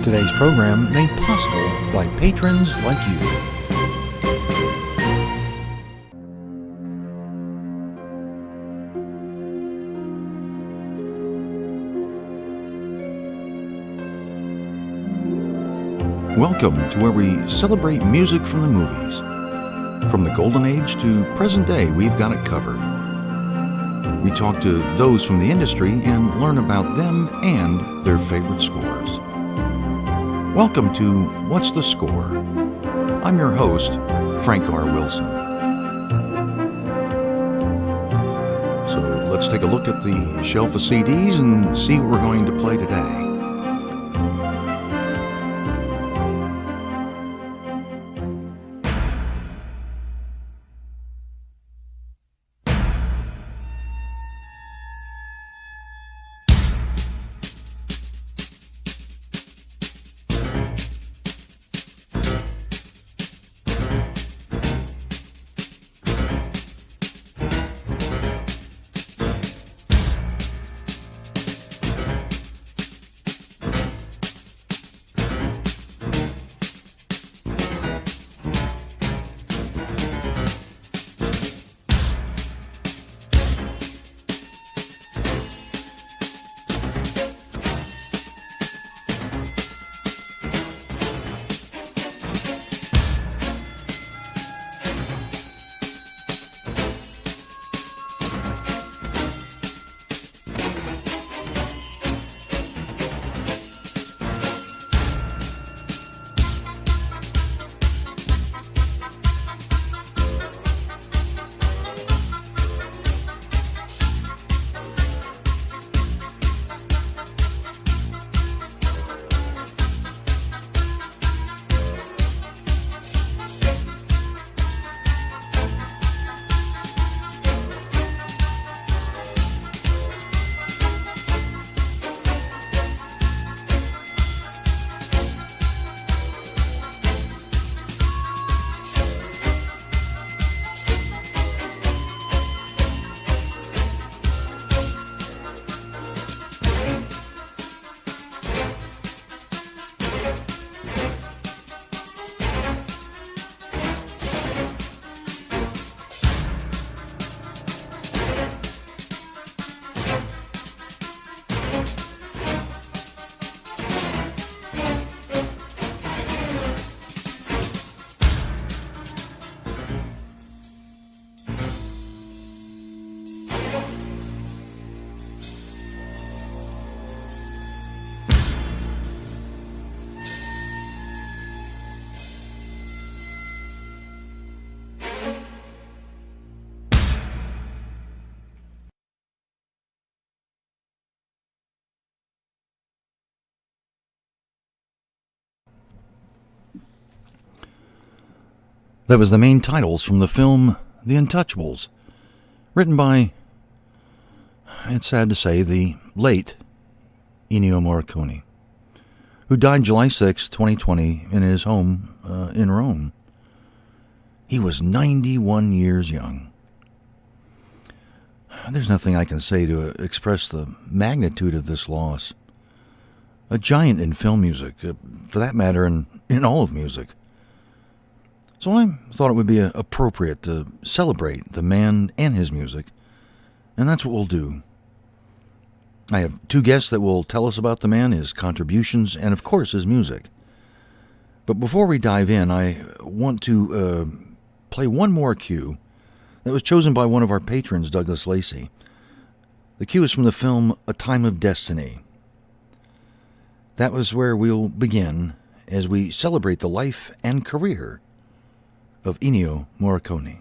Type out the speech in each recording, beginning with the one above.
Today's program made possible by patrons like you. Welcome to where we celebrate music from the movies. From the golden age to present day, we've got it covered. We talk to those from the industry and learn about them and their favorite scores. Welcome to What's the Score? I'm your host, Frank R. Wilson. So let's take a look at the shelf of CDs and see what we're going to play today. That was the main titles from the film The Untouchables, written by, it's sad to say, the late Ennio Morricone, who died July 6, 2020, in his home in Rome. He was 91 years young. There's nothing I can say to express the magnitude of this loss. A giant in film music, for that matter, in all of music. So I thought it would be appropriate to celebrate the man and his music, and that's what we'll do. I have two guests that will tell us about the man, his contributions, and of course his music. But before we dive in, I want to play one more cue that was chosen by one of our patrons, Douglas Lacey. The cue is from the film A Time of Destiny. That was where we'll begin as we celebrate the life and career of Ennio Morricone.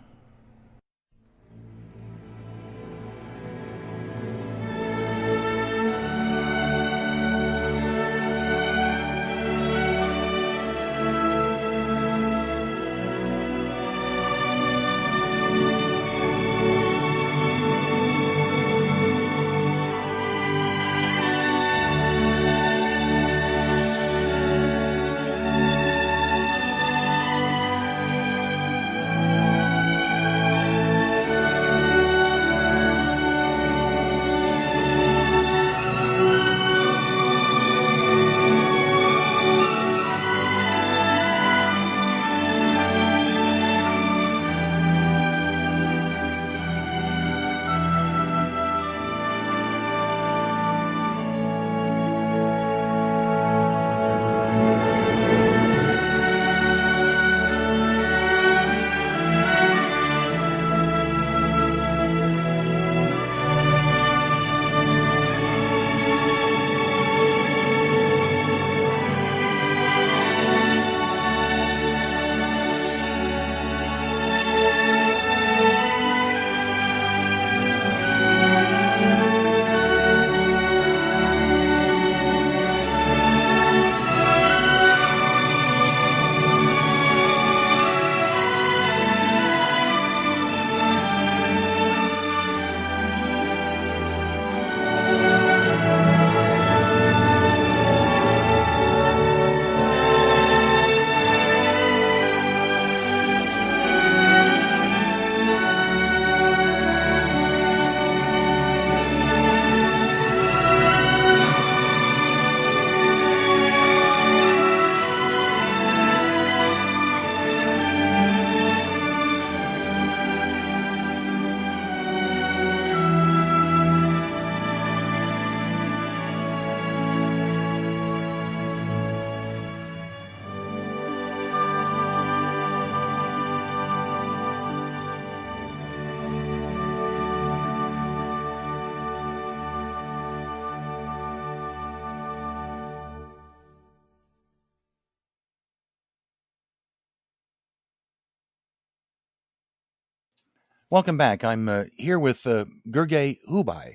Welcome back. I'm here with Gergely Hubai,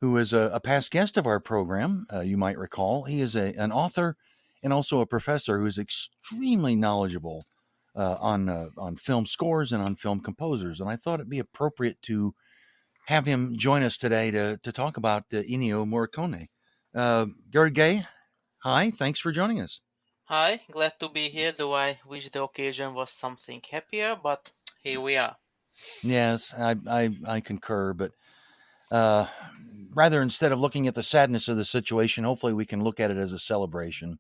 who is a past guest of our program. You might recall he is an author and also a professor who is extremely knowledgeable on film scores and on film composers. And I thought it'd be appropriate to have him join us today to talk about Ennio Morricone. Gergely, hi. Thanks for joining us. Hi, glad to be here, though I wish the occasion was something happier, but here we are. Yes, I concur, but uh, rather instead of looking at the sadness of the situation, hopefully we can look at it as a celebration.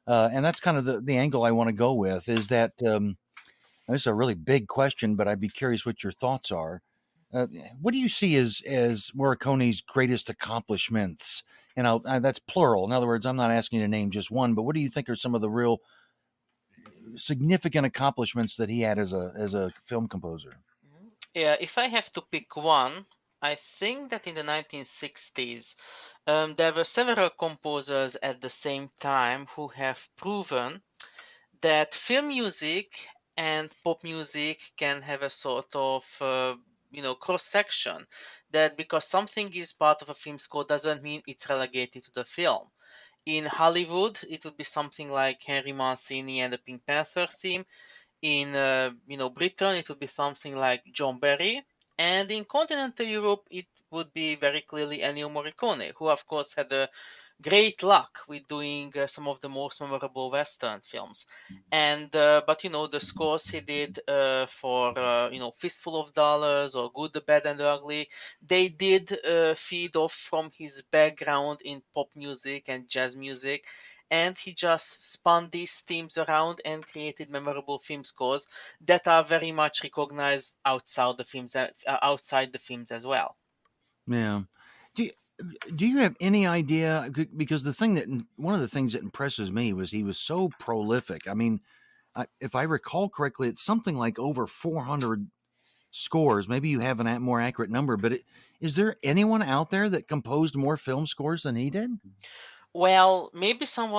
And that's kind of the angle I want to go with is that this is a really big question, but I'd be curious what your thoughts are. What do you see as Morricone's greatest accomplishments? And that's plural. In other words, I'm not asking you to name just one, but what do you think are some of the real significant accomplishments that he had as a film composer? Yeah, if I have to pick one, I think that in the 1960s, there were several composers at the same time who have proven that film music and pop music can have a sort of cross section. That because something is part of a film score doesn't mean it's relegated to the film. In Hollywood, it would be something like Henry Mancini and the Pink Panther theme. In Britain, it would be something like John Barry. And in continental Europe, it would be very clearly Ennio Morricone, who of course had a great luck with doing some of the most memorable Western films. And but the scores he did for Fistful of Dollars or Good, the Bad, and the Ugly, they did feed off from his background in pop music and jazz music, and he just spun these themes around and created memorable film scores that are very much recognized outside the films as well. Yeah. Do you, do you have any idea? Because one of the things that impresses me was he was so prolific. I mean, if I recall correctly, it's something like over 400 scores. Maybe you have a more accurate number, but is there anyone out there that composed more film scores than he did? Well, maybe some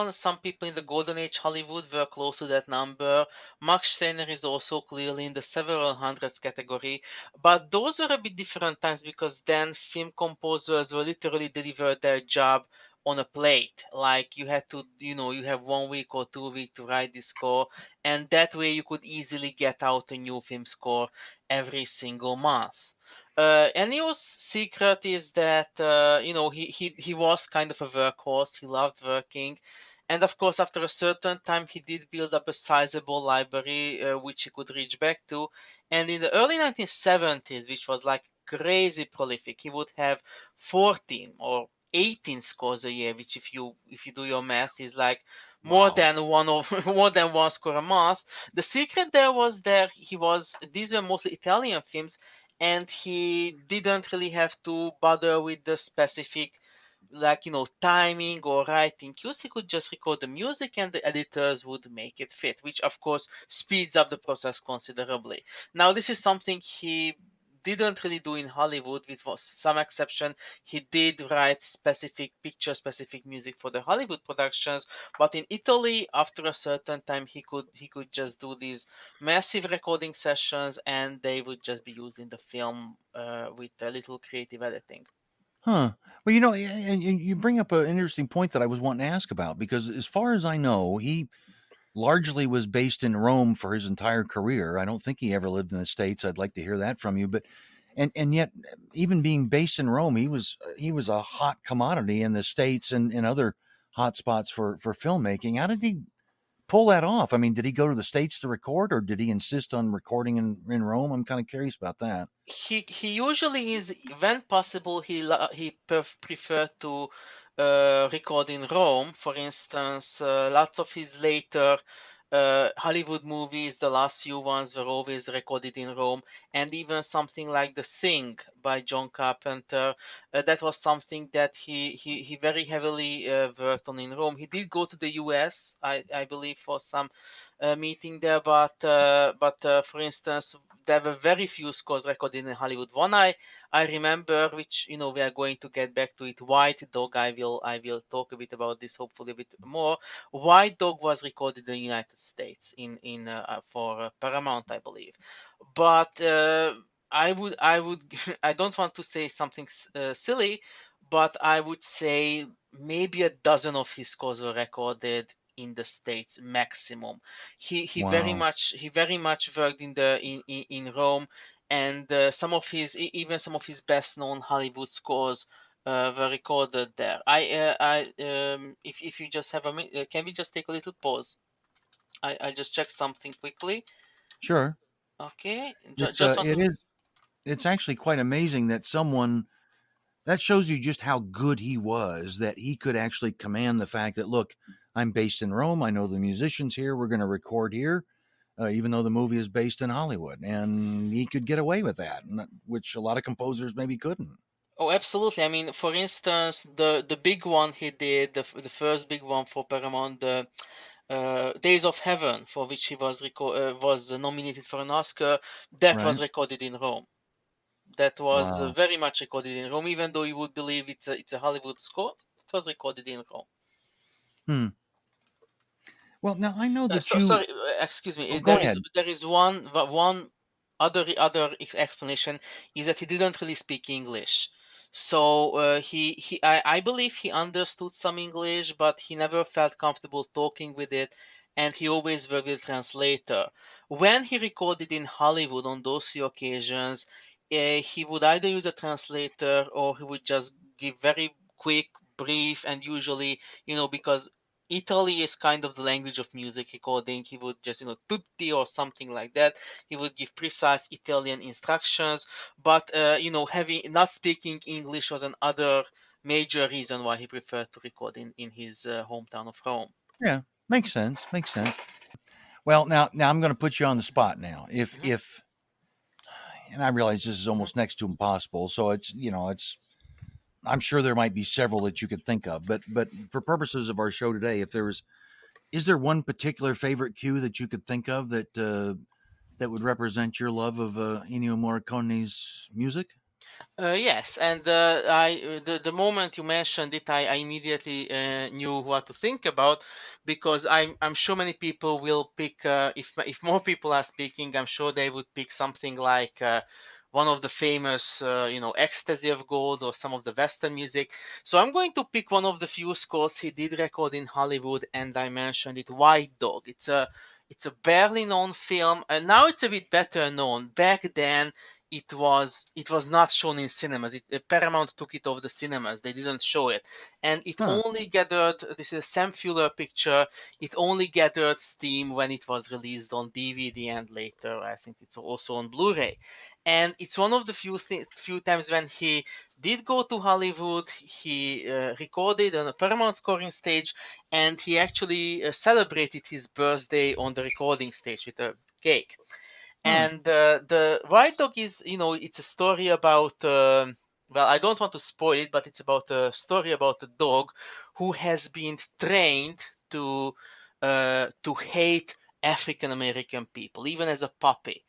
people in the golden age Hollywood were close to that number. Max Steiner is also clearly in the several hundreds category, but those were a bit different times because then film composers were literally delivered their job on a plate. Like you had to, you have 1 week or 2 weeks to write this score, and that way you could easily get out a new film score every single month. Ennio's secret is that he was kind of a workhorse. He loved working, and of course, after a certain time, he did build up a sizable library which he could reach back to. And in the early 1970s, which was like crazy prolific, he would have 14 or 18 scores a year, which if you do your math is like more Wow. than more than one score a month. The secret there was that these were mostly Italian films, and he didn't really have to bother with the specific timing or writing cues. He could just record the music and the editors would make it fit, which of course speeds up the process considerably. Now this is something he didn't really do in Hollywood, with some exception. He did write specific picture specific music for the Hollywood productions, but in Italy after a certain time he could just do these massive recording sessions and they would just be used in the film with a little creative editing. Huh. Well, and you bring up an interesting point that I was wanting to ask about because, as far as I know, he largely was based in Rome for his entire career. I don't think he ever lived in the States. I'd like to hear that from you. But and yet, even being based in Rome, he was a hot commodity in the States and other hot spots for filmmaking. How did he pull that off? I mean, did he go to the States to record, or did he insist on recording in Rome? I'm kind of curious about that. He usually is, when possible, prefer to record in Rome. For instance, lots of his later Hollywood movies, the last few ones, were always recorded in Rome, and even something like The Thing by John Carpenter, that was something that he very heavily worked on in Rome. He did go to the US, I believe, for some meeting there, but for instance, there were very few scores recorded in Hollywood. One I remember, which we are going to get back to it. White Dog. I will talk a bit about this, hopefully a bit more. White Dog was recorded in the United States in for Paramount, I believe. But I would I don't want to say something silly, but I would say maybe a dozen of his scores were recorded in the States maximum. Wow. He very much worked in Rome, and even some of his best known Hollywood scores were recorded there. If you just have a minute, can we just take a little pause? I just check something quickly. Sure. Okay, It's just want it to. is it's actually quite amazing that someone that shows you just how good he was, that he could actually command the fact that, look, I'm based in Rome. I know the musicians here. We're going to record here, even though the movie is based in Hollywood. And he could get away with that, which a lot of composers maybe couldn't. Oh, absolutely. I mean, for instance, the big one he did, the first big one for Paramount, the Days of Heaven, for which he was nominated for an Oscar, that Right. was recorded in Rome. That was Wow. very much recorded in Rome, even though you would believe it's a Hollywood score. It was recorded in Rome. Hmm. Well, now I know that Sorry, you. excuse me. Oh, go ahead. There is one other explanation is that he didn't really speak English. So I believe he understood some English, but he never felt comfortable talking with it, and he always worked with a translator. When he recorded in Hollywood on those few occasions, he would either use a translator or he would just give very quick, brief, and usually, because Italy is kind of the language of music recording. He would just, tutti or something like that. He would give precise Italian instructions, but having not speaking English was another major reason why he preferred to record in his hometown of Rome. Yeah, makes sense. Makes sense. Well, now I'm going to put you on the spot now. Mhm, If and I realize this is mhm. almost next to impossible, so it's I'm sure there might be several that you could think of, but for purposes of our show today, if there was, is there one particular favorite cue that you could think of that would represent your love of Ennio Morricone's music? Yes, and the moment you mentioned it, I immediately knew what to think about, because I'm sure many people will pick, if more people are speaking, I'm sure they would pick something like one of the famous Ecstasy of Gold or some of the Western music. So I'm going to pick one of the few scores he did record in Hollywood, and I mentioned it, White Dog. It's a barely known film, and now it's a bit better known. Back then it was not shown in cinemas. Paramount took it off the cinemas. They didn't show it, and it Huh. only gathered. This is a Sam Fuller picture. It only gathered steam when it was released on DVD, and later I think it's also on Blu-ray. And it's one of the few times when he did go to Hollywood. He recorded on a Paramount scoring stage, and he actually celebrated his birthday on the recording stage with a cake. Huh. And the White Dog is, it's a story about, well, I don't want to spoil it, but it's about a story about a dog who has been trained to hate African American people, even as a puppy.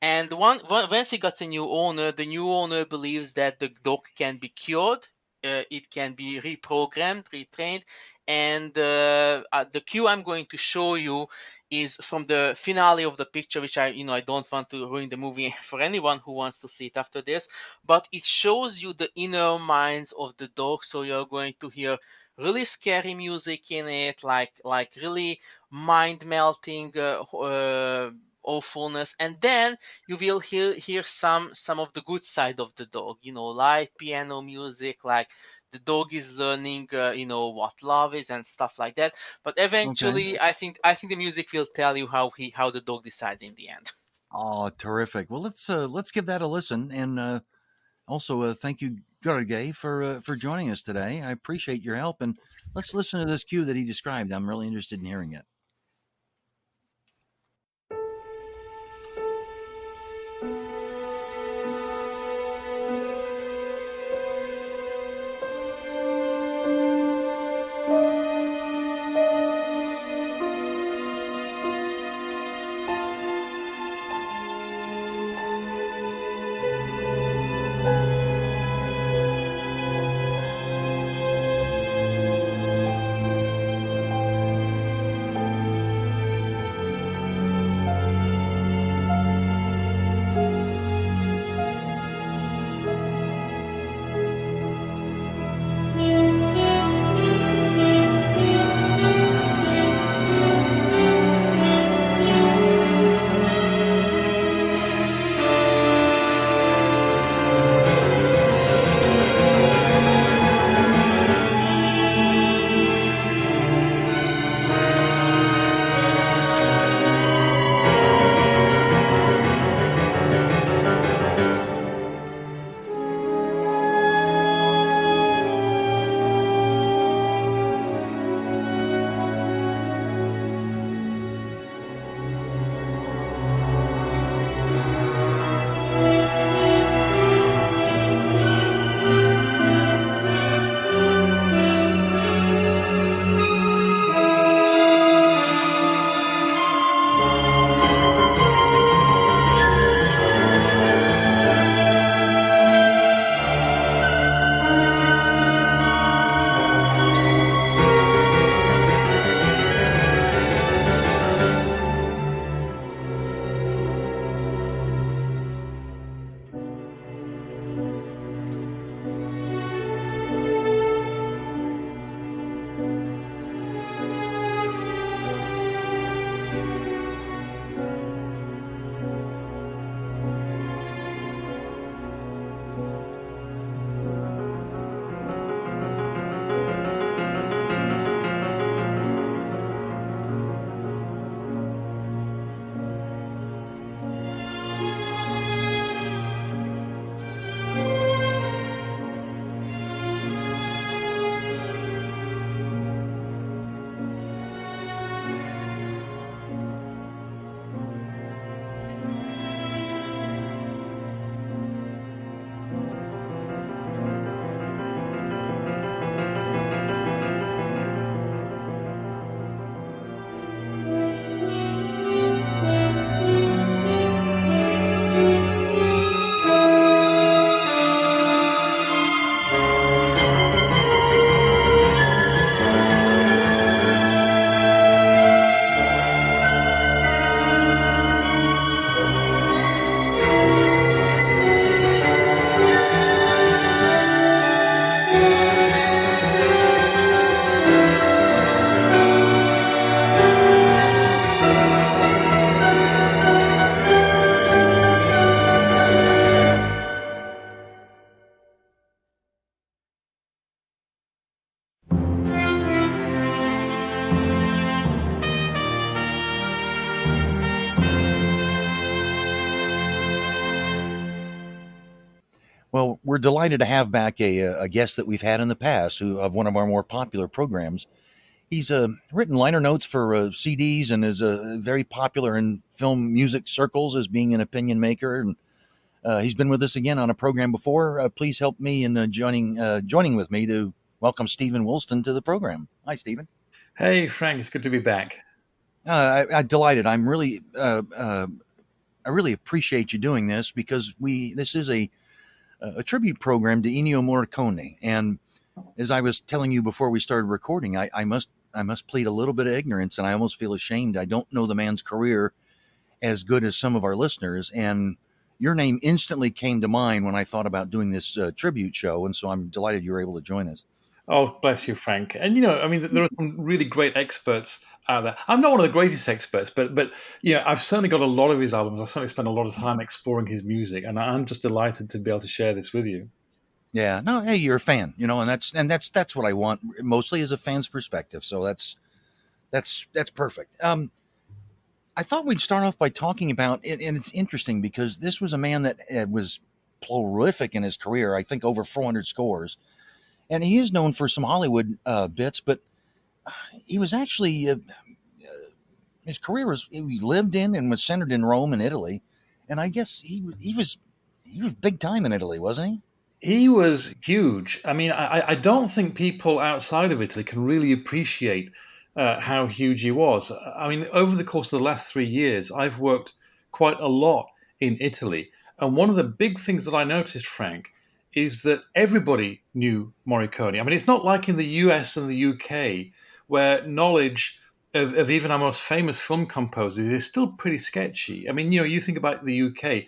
And once he gets a new owner, the new owner believes that the dog can be cured. It can be reprogrammed, retrained, and the cue I'm going to show you is from the finale of the picture, which I don't want to ruin the movie for anyone who wants to see it after this, but it shows you the inner minds of the dog. So you're going to hear really scary music in it, like really mind melting awfulness, and then you will hear some of the good side of the dog. Light piano music, like the dog is learning, what love is and stuff like that. But Okay. eventually, I think the music will tell you how the dog decides in the end. Oh, terrific. Well, let's give that a listen, and also thank you, Gergely, for joining us today. I appreciate your help, and let's listen to this cue that he described. I'm really interested in hearing it. Well, we're delighted to have back a guest that we've had in the past who of one of our more popular programs. He's written liner notes for CDs and is very popular in film music circles as being an opinion maker. And he's been with us again on a program before. Please help me in joining with me to welcome Stephen Woolston to the program. Hi, Stephen. Hey, Frank. It's good to be back. I'm delighted. I really appreciate you doing this because this is a tribute program to Ennio Morricone. And as I was telling you before we started recording, I must plead a little bit of ignorance, and I almost feel ashamed. I don't know the man's career as good as some of our listeners, and your name instantly came to mind when I thought about doing this tribute show, and so I'm delighted you were able to join us. Oh, bless you, Frank. And I mean, there are some really great experts out there. I'm not one of the greatest experts, but I've certainly got a lot of his albums. I've certainly spent a lot of time exploring his music, and I'm just delighted to be able to share this with you. Yeah, no, hey, you're a fan, and that's what I want mostly as a fan's perspective. So that's perfect. I thought we'd start off by talking about it, and it's interesting because this was a man that was prolific in his career. I think over 400 scores, and he is known for some Hollywood bits, but he was actually his career was he lived in and was centered in Rome and Italy, and I guess he was big time in Italy, wasn't he? He was huge. I mean, I don't think people outside of Italy can really appreciate how huge he was. I mean, over the course of the last 3 years, I've worked quite a lot in Italy. And one of the big things that I noticed, Frank, is that everybody knew Morricone. I mean, it's not like in the US and the UK, where knowledge of even our most famous film composers is still pretty sketchy. I mean, you think about the UK.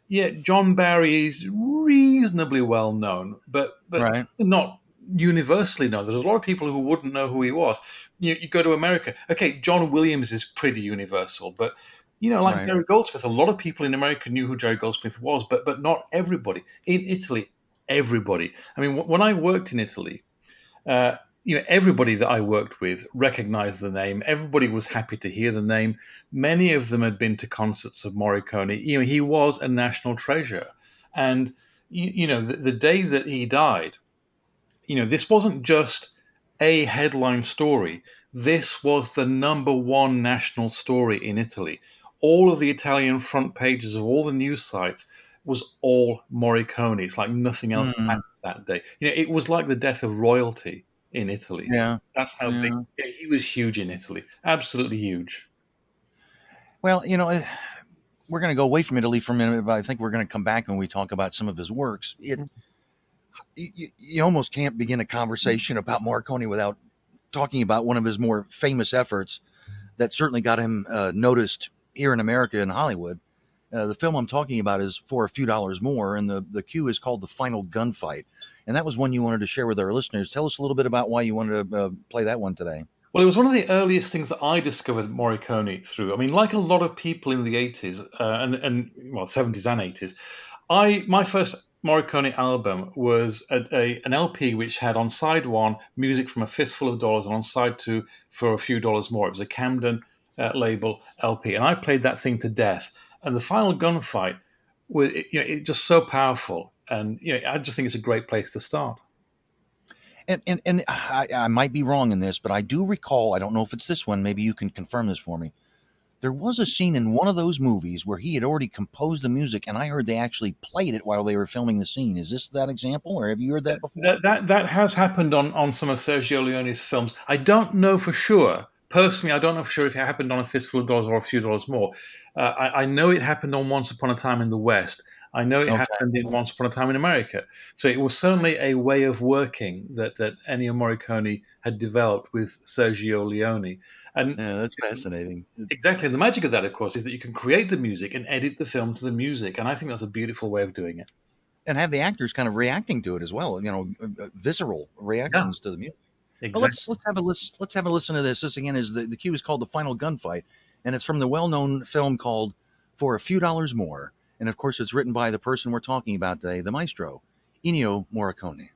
Yeah, John Barry is reasonably well known, but Right, not universally known. There's a lot of people who wouldn't know who he was. You go to America. Okay, John Williams is pretty universal, but like right. Jerry Goldsmith, a lot of people in America knew who Jerry Goldsmith was, but not everybody. In Italy, everybody. I mean, when I worked in Italy, uh, everybody that I worked with recognized the name. Everybody was happy to hear the name. Many of them had been to concerts of Morricone. He was a national treasure. And the day that he died, this wasn't just a headline story. This was the number one national story in Italy. All of the Italian front pages of all the news sites was all Morricone. It's like nothing else Mm, happened that day. It was like the death of royalty in Italy. yeah, That's how big. yeah. Yeah, he was huge in Italy. Absolutely huge. Well, we're going to go away from Italy for a minute, but I think we're going to come back when we talk about some of his works. You almost can't begin a conversation about Morricone without talking about one of his more famous efforts that certainly got him noticed here in America and Hollywood. The film I'm talking about is For a Few Dollars More, and the cue is called The Final Gunfight. And that was one you wanted to share with our listeners. Tell us a little bit about why you wanted to play that one today. Well, it was one of the earliest things that I discovered Morricone through. I mean, like a lot of people in the 80s and 70s and 80s, my first Morricone album was an LP which had on side one music from A Fistful of Dollars and on side two For a Few Dollars More. It was a Camden label LP, and I played that thing to death. And the final gunfight was it just so powerful, and I just think it's a great place to start. And I might be wrong in this, but I do recall, I don't know if it's this one, maybe you can confirm this for me. There was a scene in one of those movies where he had already composed the music, and I heard they actually played it while they were filming the scene. Is this that example, or have you heard that before? That has happened on some of Sergio Leone's films. I don't know for sure. Personally, I don't know for sure if it happened on A Fistful of Dollars or A Few Dollars More. I know it happened on Once Upon a Time in the West. I know it Okay. happened in Once Upon a Time in America. So it was certainly a way of working that Ennio Morricone had developed with Sergio Leone. And Yeah, that's fascinating. exactly the magic of that, of course, is that you can create the music and edit the film to the music. And I think that's a beautiful way of doing it. And have the actors kind of reacting to it as well, visceral Yeah, reactions to the music. But exactly. let's have a listen to this. This again is the cue is called The Final Gunfight, and it's from the well-known film called For a Few Dollars More. And of course, it's written by the person we're talking about today, the maestro, Ennio Morricone.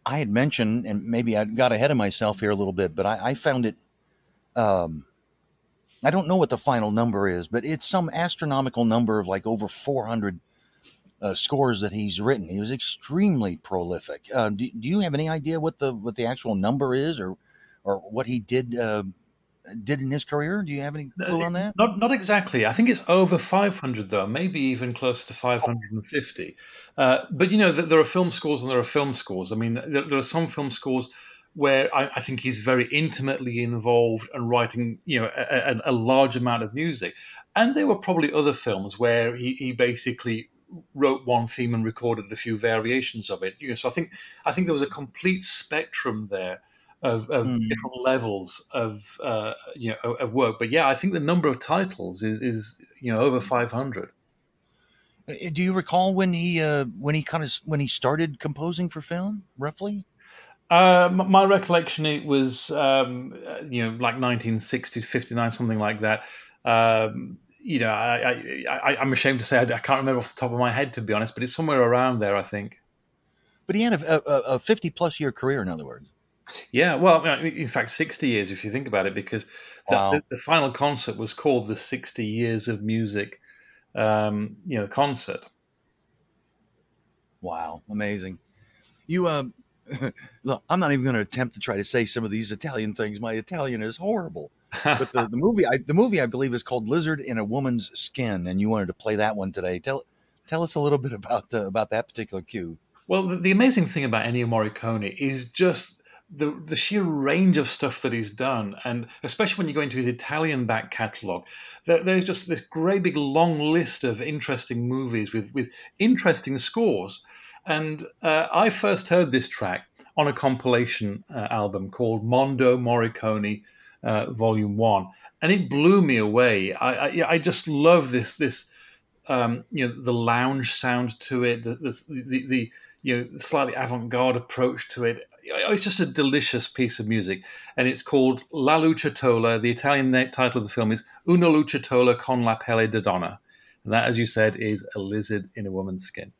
I had mentioned, and maybe I got ahead of myself here a little bit, but I found it. Um, I don't know what the final number is, but it's some astronomical number of like over 400 scores that he's written. He was extremely prolific. Do you have any idea what the actual number is, or what he did in his career? Do you have any clue on that? Not exactly. I think it's over 500 though, maybe even close to Oh, 550. But there are film scores and there are film scores. I mean, there are some film scores where I think he's very intimately involved and writing, a large amount of music. And there were probably other films where he basically wrote one theme and recorded a few variations of it. So I think there was a complete spectrum there of mm. different levels of work. But yeah, I think the number of titles is over 500. Do you recall when he started composing for film, roughly? My recollection, it was like 1960 to 59, something like that. I'm ashamed to say I can't remember off the top of my head, to be honest, but it's somewhere around there, I think. But he had a 50 plus year career, in other words. Yeah, well, in fact, 60 years if you think about it, because Wow. the final concert was called the 60 Years of Music, concert. Wow. Amazing. You look, I'm not even going to attempt to try to say some of these Italian things. My Italian is horrible. But the movie I believe is called Lizard in a Woman's Skin, and you wanted to play that one today. Tell us a little bit about that particular cue. Well, the amazing thing about Ennio Morricone is just the sheer range of stuff that he's done, and especially when you go into his Italian back catalogue, there's just this great big long list of interesting movies with interesting scores. And I first heard this track on a compilation album called Mondo Morricone Volume One, and it blew me away. I just love this the lounge sound to it, the the slightly avant-garde approach to it. It's just a delicious piece of music, and it's called La Luciatola. The Italian title of the film is Una Luciatola con la pelle di donna, and that, as you said, is a lizard in a woman's skin.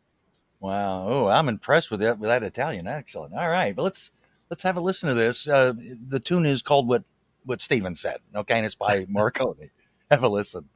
Wow. Oh, I'm impressed with that Italian. Excellent. All right, but let's have a listen to this. The tune is called what Steven said. Okay, and it's by Morricone. Have a listen.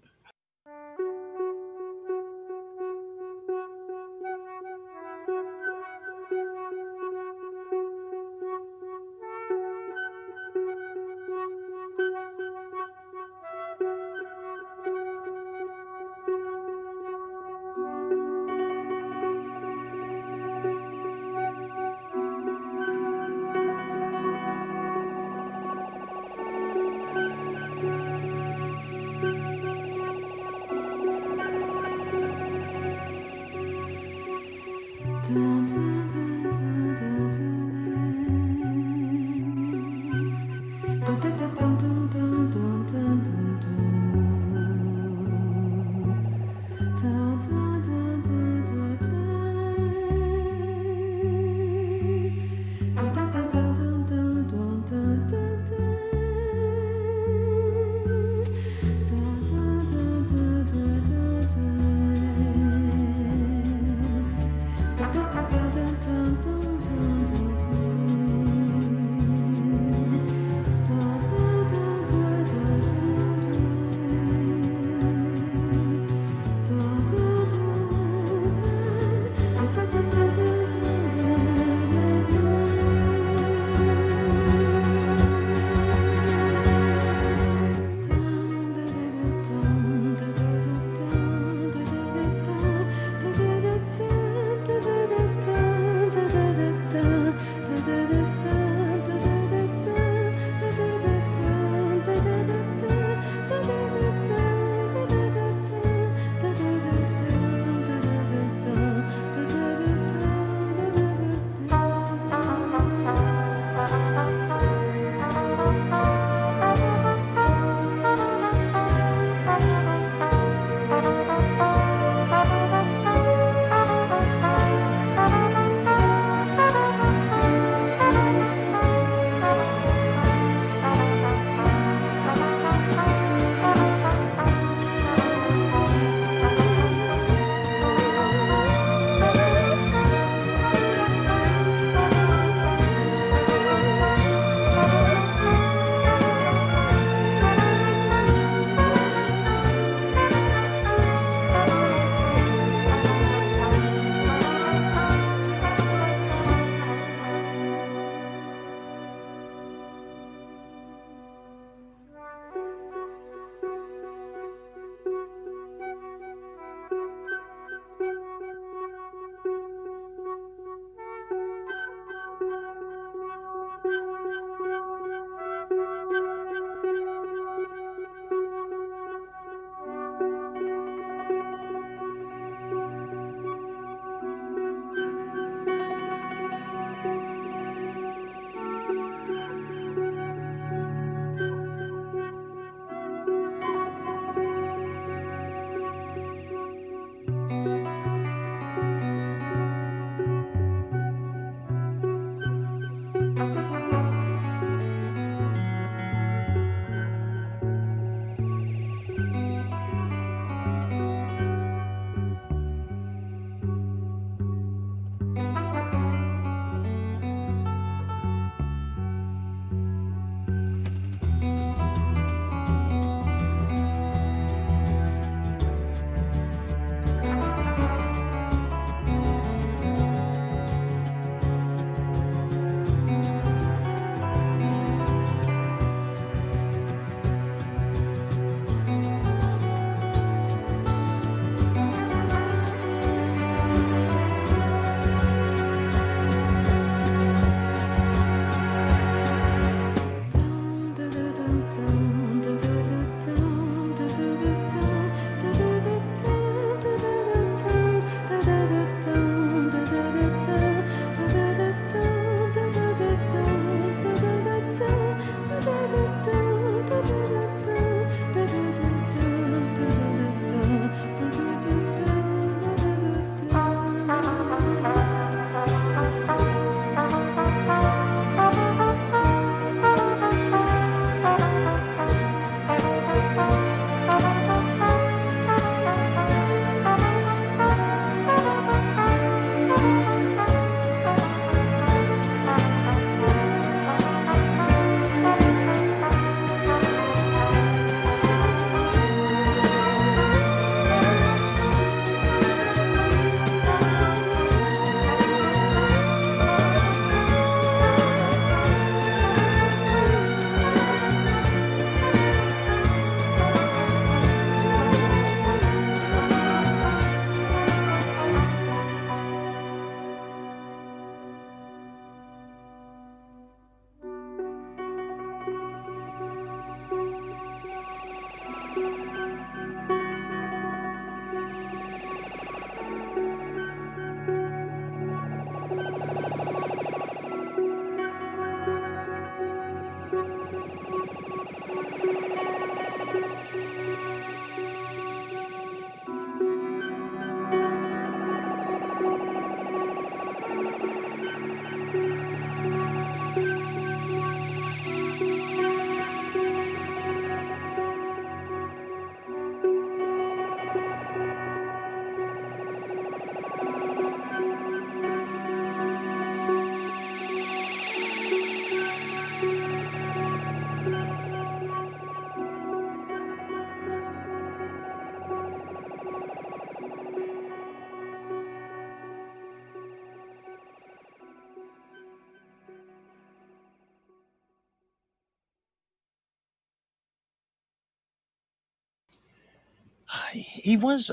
He was.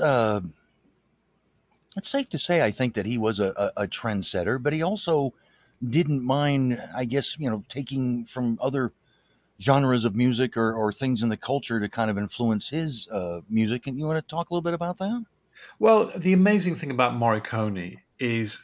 It's safe to say, I think, that he was a trendsetter, but he also didn't mind, I guess, taking from other genres of music or things in the culture to kind of influence his music. And you want to talk a little bit about that? Well, the amazing thing about Morricone is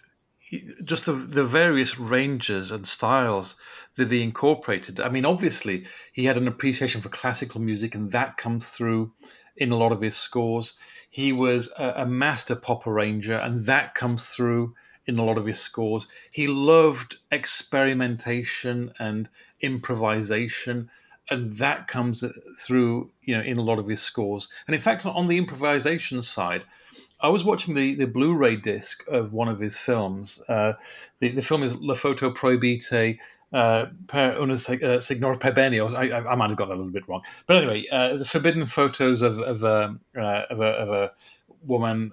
just the various ranges and styles that he incorporated. I mean, obviously, he had an appreciation for classical music, and that comes through in a lot of his scores. He was a master pop arranger, and that comes through in a lot of his scores. He loved experimentation and improvisation, and that comes through, in a lot of his scores. And in fact, on the improvisation side, I was watching the Blu-ray disc of one of his films. The film is La Foto Proibite per una signora per bene. I might have got that a little bit wrong, but anyway, the forbidden photos of a woman.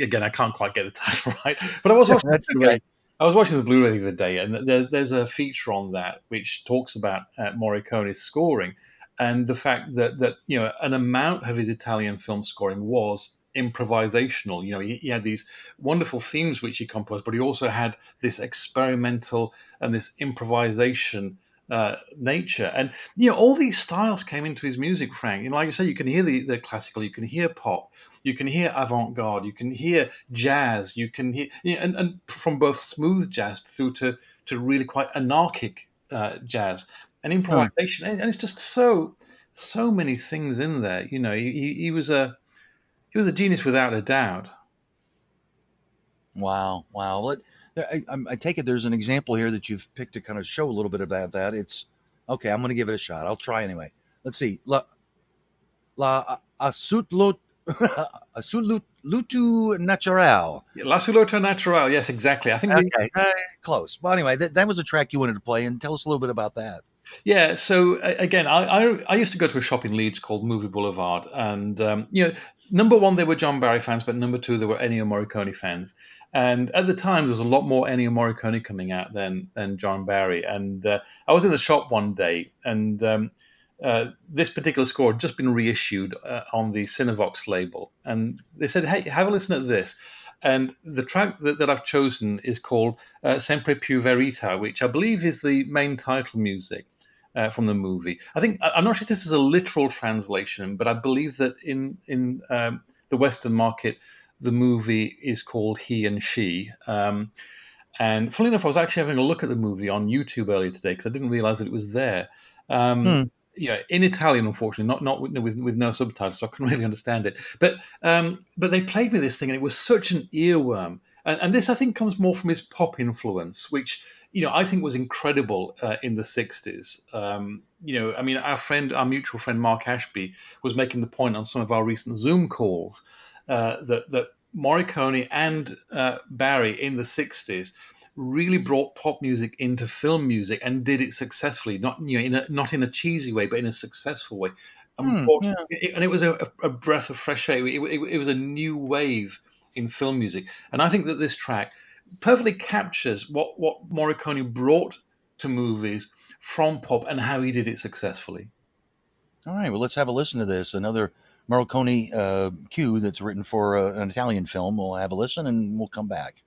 Again, I can't quite get the title right, but I was watching the That's Blu-ray. okay. I was watching the Blu-ray the other day, and there's a feature on that which talks about Morricone's scoring and the fact that an amount of his Italian film scoring was improvisational. He had these wonderful themes which he composed, but he also had this experimental and this improvisation nature. And all these styles came into his music, Frank. Like you say, you can hear the classical, you can hear pop, you can hear avant-garde, you can hear jazz, you can hear and from both smooth jazz through to really quite anarchic jazz and Huh. improvisation, and it's just so many things in there. He was a genius without a doubt. Wow. Wow. I take it there's an example here that you've picked to kind of show a little bit about that. It's okay. I'm going to give it a shot. I'll try anyway. Let's see. La asutlut asutlut lutu natural. La Sulota Natural, yes, exactly. I think Okay, close. Well, anyway, that was a track you wanted to play, and tell us a little bit about that. yeah. So again, I used to go to a shop in Leeds called Movie Boulevard, and number one, they were John Barry fans, but number two, they were Ennio Morricone fans. And at the time, there was a lot more Ennio Morricone coming out than John Barry. And I was in the shop one day, and this particular score had just been reissued on the Cinevox label, and they said, "Hey, have a listen at this." And the track that I've chosen is called "Sempre più verita," which I believe is the main title music from the movie. I'm not sure if this is a literal translation, but I believe that in the Western market, the movie is called "He and She." And funnily enough, I was actually having a look at the movie on YouTube earlier today because I didn't realize that it was there. Um, Hmm. in Italian, unfortunately, not with no subtitles, so I couldn't really understand it. But they played me this thing, and it was such an earworm. And this, I think, comes more from his pop influence, which I think was incredible in the '60s. I mean, our mutual friend Mark Ashby was making the point on some of our recent Zoom calls that Morricone and Barry in the '60s really brought pop music into film music and did it successfully, not in a cheesy way, but in a successful way. Yeah. And it was a breath of fresh air. It was a new wave in film music, and I think that this track perfectly captures what Morricone brought to movies from pop and how he did it successfully. All right. Well, let's have a listen to this. Another Morricone cue that's written for an Italian film. We'll have a listen, and we'll come back.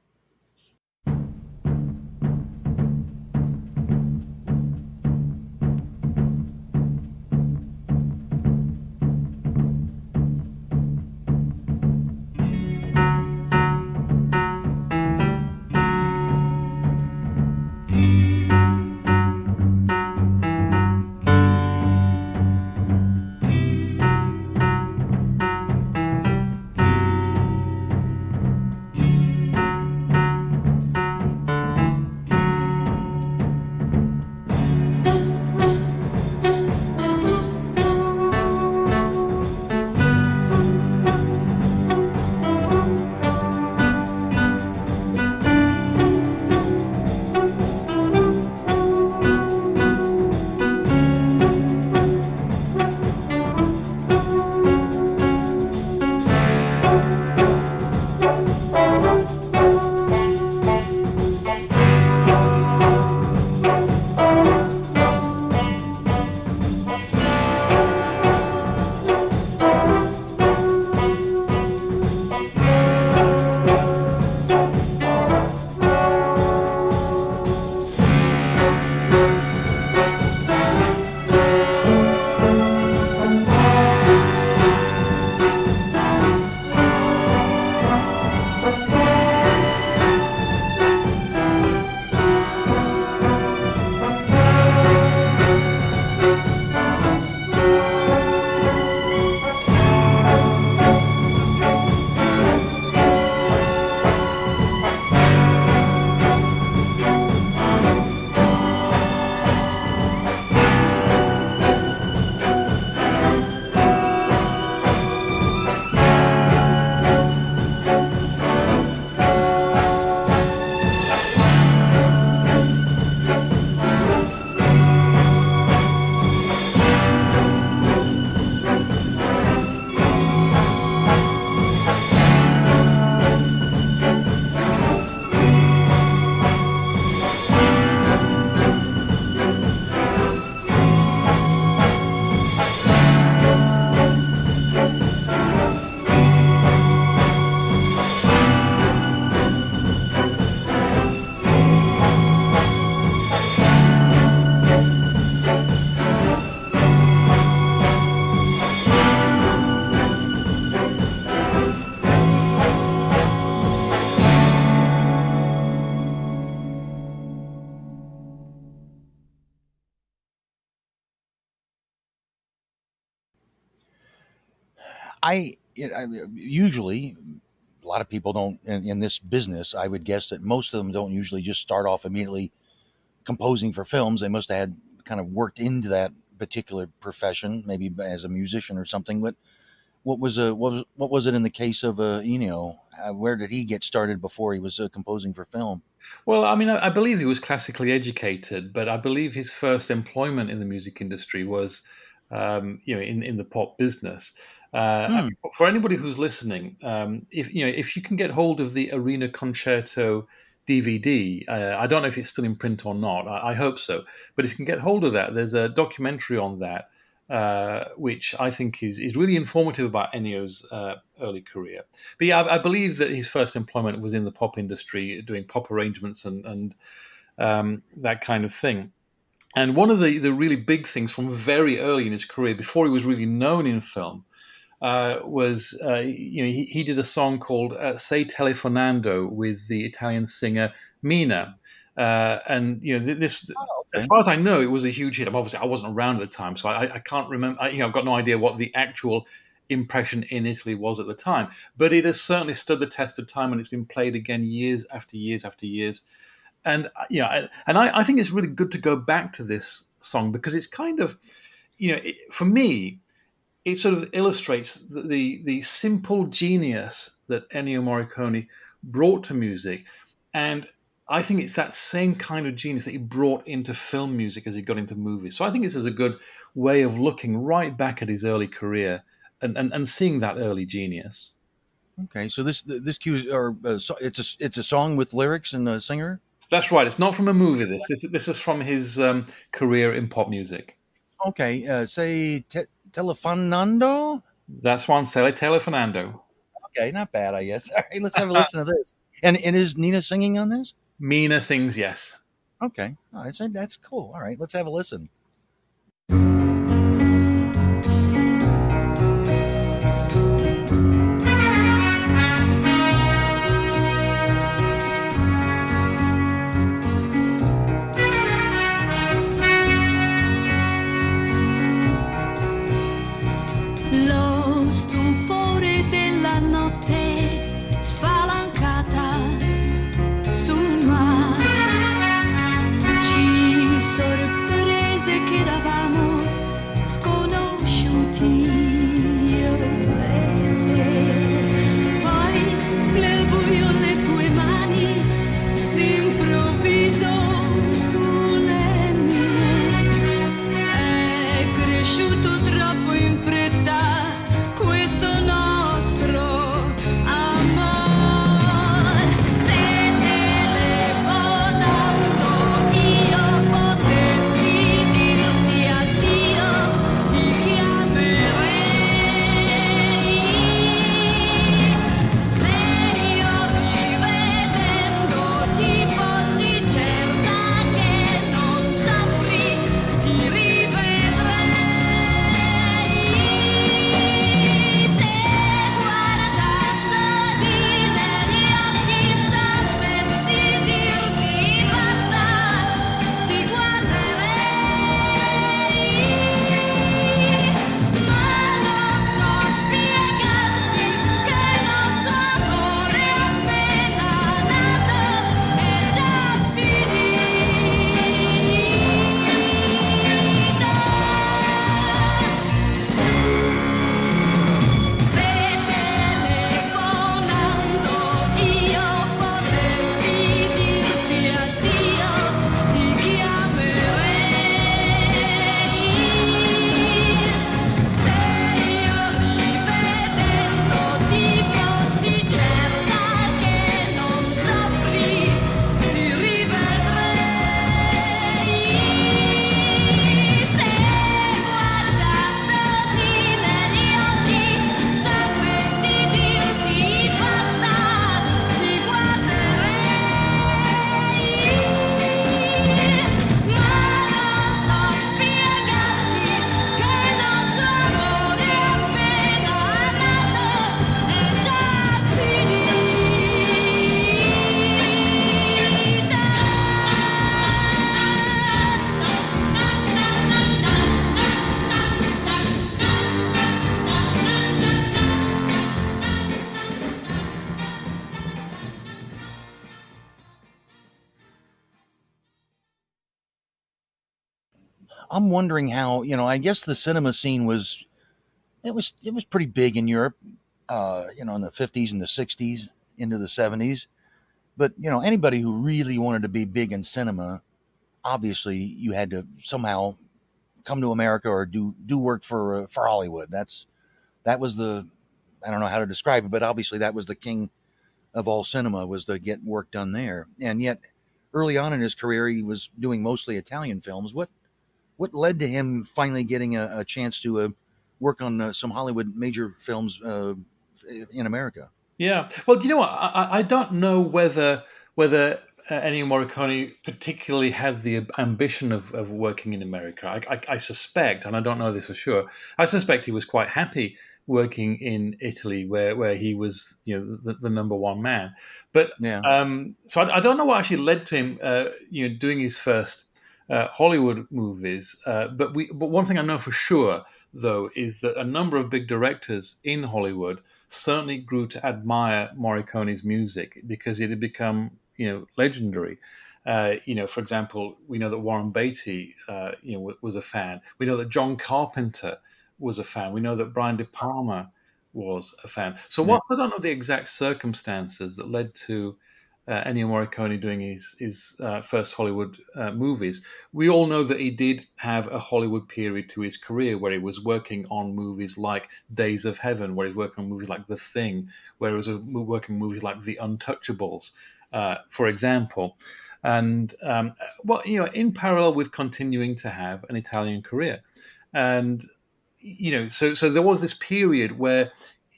Usually, a lot of people don't in this business. I would guess that most of them don't usually just start off immediately composing for films. They must have had kind of worked into that particular profession, maybe as a musician or something. But what was it in the case of Ennio? Where did he get started before he was composing for film? Well, I mean, I believe he was classically educated, but I believe his first employment in the music industry was, in the pop business. Hmm. For anybody who's listening, if you can get hold of the Arena Concerto DVD, I don't know if it's still in print or not. I hope so. But if you can get hold of that, there's a documentary on that, which I think is really informative about Ennio's early career. But yeah, I believe that his first employment was in the pop industry, doing pop arrangements and that kind of thing. And one of the really big things from very early in his career, before he was really known in film, was he did a song called "Sei Telefonando" with the Italian singer Mina. And this, Oh, as okay. far as I know, it was a huge hit. Obviously, I wasn't around at the time, so I can't remember. I've got no idea what the actual impression in Italy was at the time. But it has certainly stood the test of time, and it's been played again years after years after years. And I think it's really good to go back to this song because it's kind of, for me, it sort of illustrates the simple genius that Ennio Morricone brought to music, and I think it's that same kind of genius that he brought into film music as he got into movies. So I think this is a good way of looking right back at his early career and seeing that early genius. Okay. So this cue or it's a song with lyrics and a singer. That's right. It's not from a movie. This is from his career in pop music. Okay. Say telefonando. That's one. Sele Telefonando. Okay, not bad, I guess. All right, let's have a listen to this. And is Nina singing on this? Mina sings yes. Okay, all right, so that's cool. All right, let's have a listen. Lo stupore della notte spalancata sul mare ci sorprese che eravamo I'm wondering how, I guess the cinema scene was pretty big in Europe, in the 50s and the 60s into the 70s. But, anybody who really wanted to be big in cinema, obviously you had to somehow come to America or do work for Hollywood. That was the, I don't know how to describe it, but obviously that was the king of all cinema, was to get work done there. And yet early on in his career, he was doing mostly Italian films. What led to him finally getting a chance to work on some Hollywood major films in America? Yeah. Well, do you know what? I don't know whether Ennio Morricone particularly had the ambition of working in America. I suspect, and I don't know this for sure, I suspect he was quite happy working in Italy, where he was, the number one man. But Yeah. so I don't know what actually led to him, doing his first Hollywood movies. But one thing I know for sure, though, is that a number of big directors in Hollywood certainly grew to admire Morricone's music because it had become, legendary. For example, we know that Warren Beatty, was a fan. We know that John Carpenter was a fan. We know that Brian De Palma was a fan. So, Yeah. I don't know the exact circumstances that led to Ennio Morricone doing his first Hollywood movies. We all know that he did have a Hollywood period to his career where he was working on movies like Days of Heaven, where he's working on movies like The Thing, where he was working on movies like The Untouchables, for example. And in parallel with continuing to have an Italian career, and so there was this period where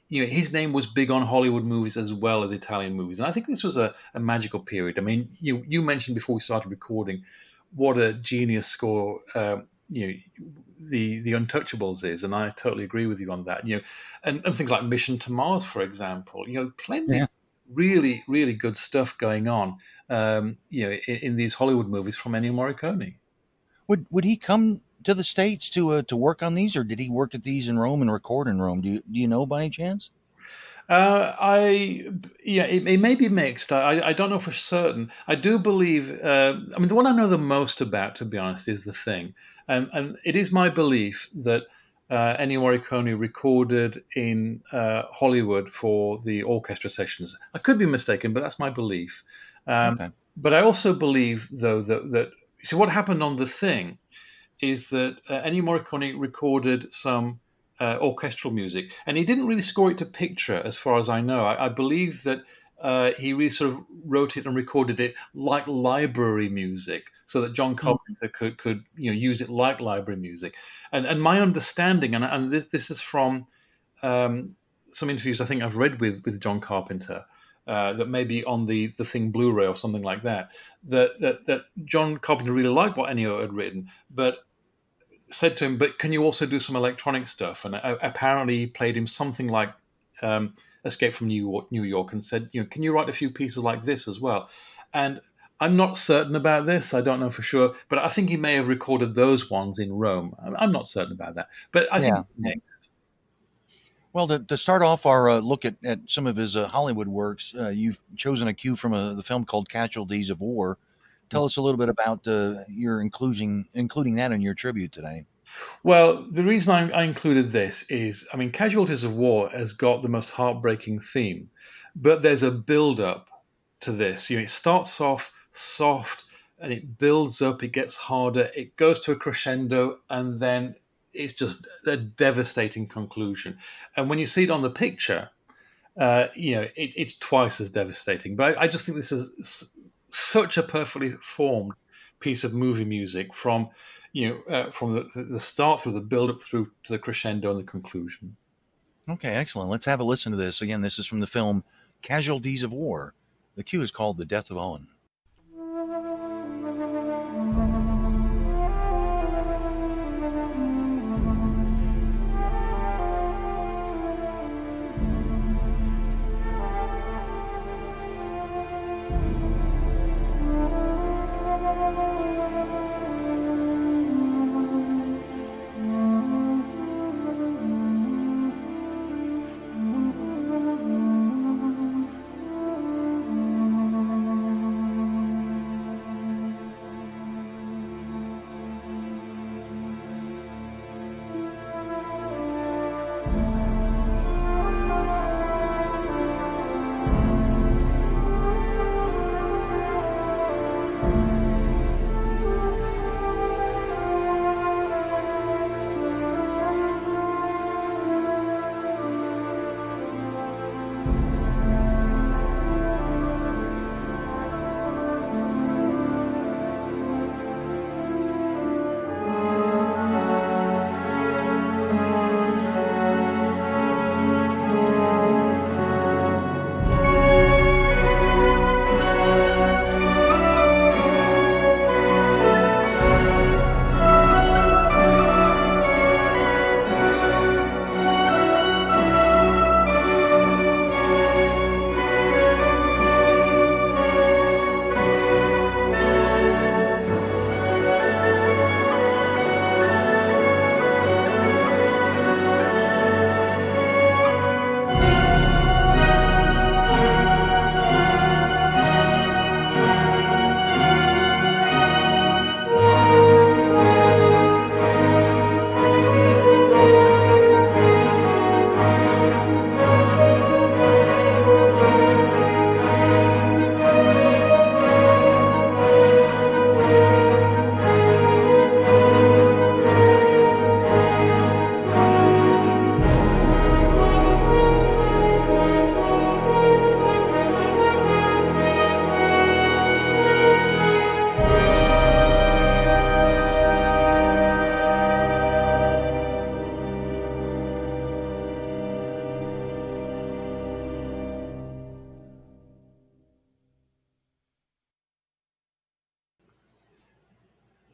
his name was big on Hollywood movies as well as Italian movies, and I think this was a magical period. I mean, you mentioned before we started recording what a genius score the Untouchables is, and I totally agree with you on that. And things like Mission to Mars, for example. Plenty really really good stuff going on. In these Hollywood movies from Ennio Morricone. Would he come to the States to work on these, or did he work at these in Rome and record in Rome? Do you know by any chance? It may be mixed. I don't know for certain. I do believe. I mean, the one I know the most about, to be honest, is The Thing, and it is my belief that Ennio Morricone recorded in Hollywood for the orchestra sessions. I could be mistaken, but that's my belief. Okay. But I also believe, though, that so what happened on The Thing is that Ennio Morricone recorded some orchestral music, and he didn't really score it to picture, as far as I know. I believe that he really sort of wrote it and recorded it like library music, so that John Carpenter could use it like library music. And my understanding, and this is from some interviews I think I've read with John Carpenter. That may be on the Thing Blu-ray or something like that. That John Carpenter really liked what Ennio had written, but said to him, "But can you also do some electronic stuff?" And apparently he played him something like "Escape from New York," and said, "Can you write a few pieces like this as well?" And I'm not certain about this. I don't know for sure, but I think he may have recorded those ones in Rome. I'm not certain about that, but I think. Well, to start off our look at some of his Hollywood works, you've chosen a cue from the film called Casualties of War. Tell us a little bit about your including that in your tribute today. Well, the reason I included this is, I mean, Casualties of War has got the most heartbreaking theme, but there's a build-up to this. It starts off soft and it builds up, it gets harder, it goes to a crescendo, and then it's just a devastating conclusion. And when you see it on the picture, it's twice as devastating. But I just think this is such a perfectly formed piece of movie music from the start through the build up through to the crescendo and the conclusion. Okay, excellent. Let's have a listen to this. Again, this is from the film Casualties of War. The cue is called The Death of Owen.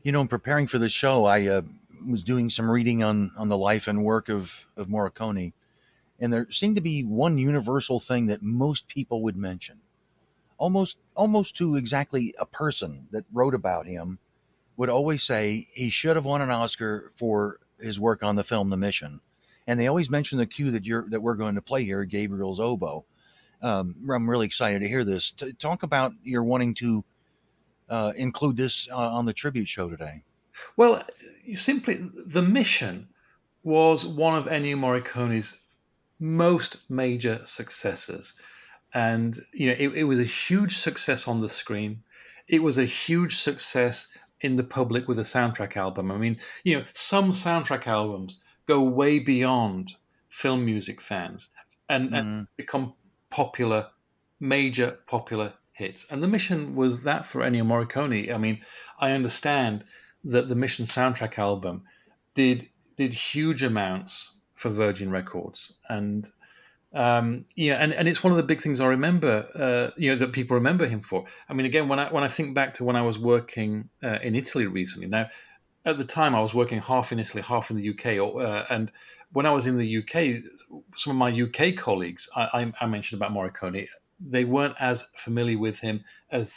In preparing for the show, I was doing some reading on the life and work of Morricone, and there seemed to be one universal thing that most people would mention, almost to exactly a person that wrote about him would always say he should have won an Oscar for his work on the film The Mission, and they always mention the cue that we're going to play here, Gabriel's oboe. I'm really excited to hear this. Talk about your wanting to include this on the tribute show today. Well, simply, The Mission was one of Ennio Morricone's most major successes. And it was a huge success on the screen. It was a huge success in the public with a soundtrack album. I mean, some soundtrack albums go way beyond film music fans and Mm. become popular, major popular hits. And The Mission was that for Ennio Morricone. I mean, I understand that the Mission soundtrack album did huge amounts for Virgin Records, and and it's one of the big things I remember, that people remember him for. I mean, again, when I think back to when I was working in Italy recently. Now, at the time, I was working half in Italy, half in the UK, and when I was in the UK, some of my UK colleagues, I mentioned about Morricone, they weren't as familiar with him as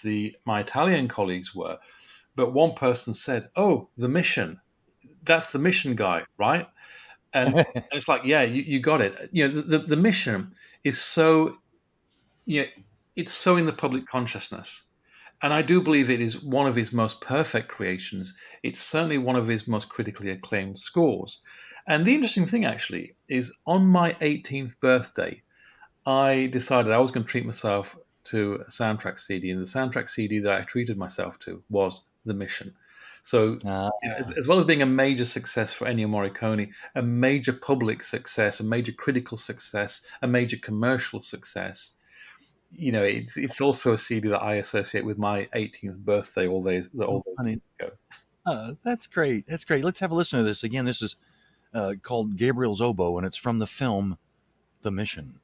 my Italian colleagues were. But one person said, "Oh, The Mission, that's the Mission guy, right?" And it's like, yeah, you got it. The Mission is so, you know, it's so in the public consciousness. And I do believe it is one of his most perfect creations. It's certainly one of his most critically acclaimed scores. And the interesting thing, actually, is on my 18th birthday, I decided I was going to treat myself to a soundtrack CD. And the soundtrack CD that I treated myself to was The Mission. So, Uh, as well as being a major success for Ennio Morricone, a major public success, a major critical success, a major commercial success, it's also a CD that I associate with my 18th birthday all those Funny. years ago. That's great. That's great. Let's have a listen to this again. This is called Gabriel's Oboe, and it's from the film The Mission.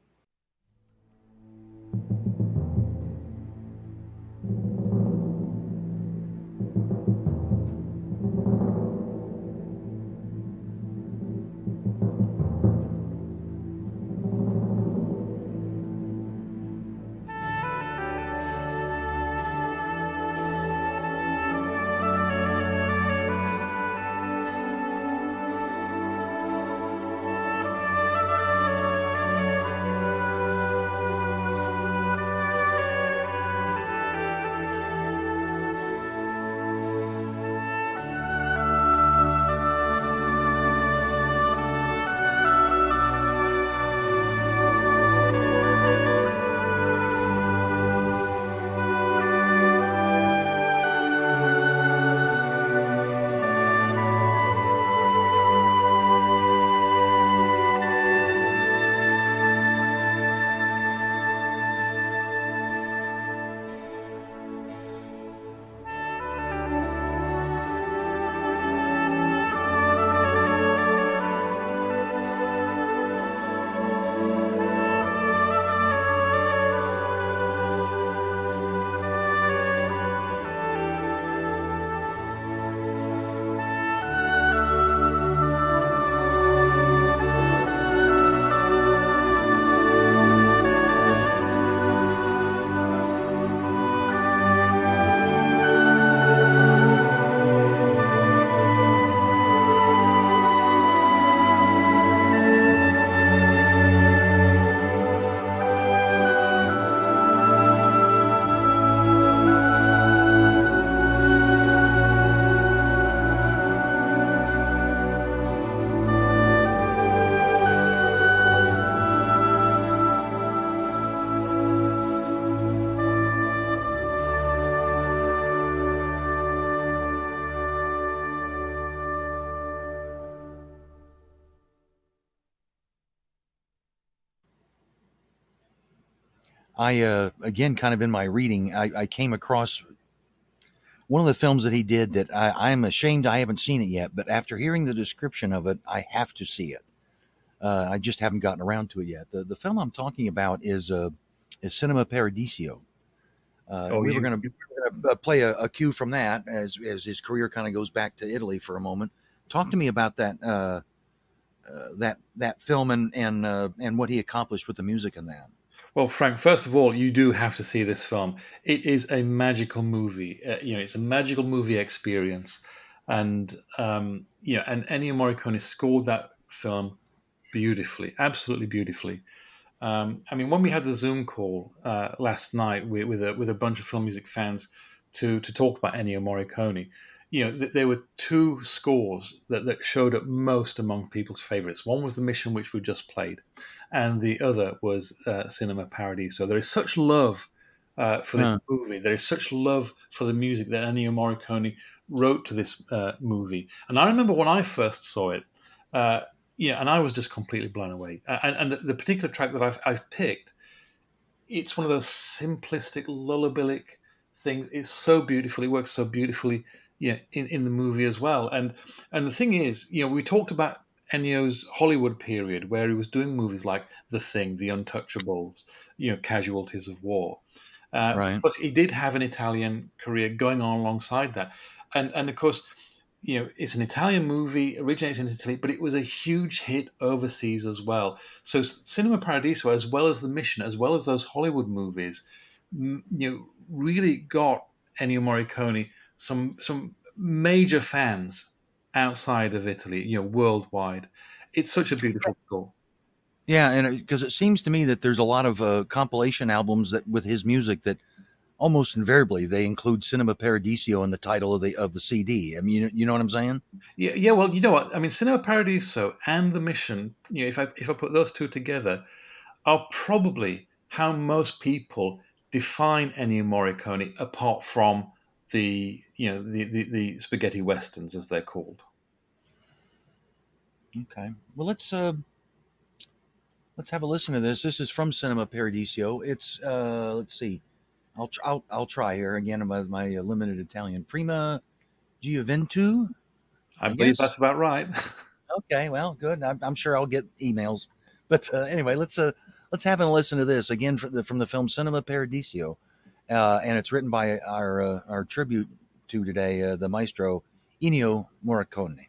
I again, kind of in my reading, I came across one of the films that he did that I'm ashamed I haven't seen it yet. But after hearing the description of it, I have to see it. I just haven't gotten around to it yet. The film I'm talking about is Cinema Paradiso. Oh, We were you going to going to play a cue from that as his career kind of goes back to Italy for a moment. Talk to me about that film and what he accomplished with the music in that. Well, Frank, first of all, you do have to see this film. It is a magical movie. It's a magical movie experience, and and Ennio Morricone scored that film beautifully, absolutely beautifully. I mean, when we had the Zoom call last night with a bunch of film music fans to talk about Ennio Morricone, there were two scores that showed up most among people's favorites. One was The Mission, which we just played, and the other was Cinema Paradiso. There is such love for this Huh. movie. There is such love for the music that Ennio Morricone wrote to this movie. And I remember when I first saw it. And I was just completely blown away. And the particular track that I've picked, it's one of those simplistic, lullabilic things. It's so beautiful. It works so beautifully, in the movie as well. And the thing is, we talked about Ennio's Hollywood period where he was doing movies like The Thing, The Untouchables, Casualties of War. Right. But he did have an Italian career going on alongside that, and of course it's an Italian movie, originates in Italy, but it was a huge hit overseas as well. So Cinema Paradiso, as well as The Mission, as well as those Hollywood movies, really got Ennio Morricone some major fans outside of Italy, worldwide. It's such a beautiful score. Yeah, and because it seems to me that there's a lot of compilation albums that with his music that almost invariably they include Cinema Paradiso in the title of the CD. I mean, you know what I'm saying? Yeah. Well, you know what? I mean, Cinema Paradiso and The Mission. If I put those two together, are probably how most people define Ennio Morricone, apart from the spaghetti westerns as they're called. Okay. Well, let's have a listen to this. This is from Cinema Paradiso. It's let's see. I'll try here again with my limited Italian. Prima Gioventù. I believe that's about right. Okay, well, good. I'm sure I'll get emails, but anyway, let's have a listen to this again from the film Cinema Paradiso, and it's written by our tribute to today, the maestro Ennio Morricone.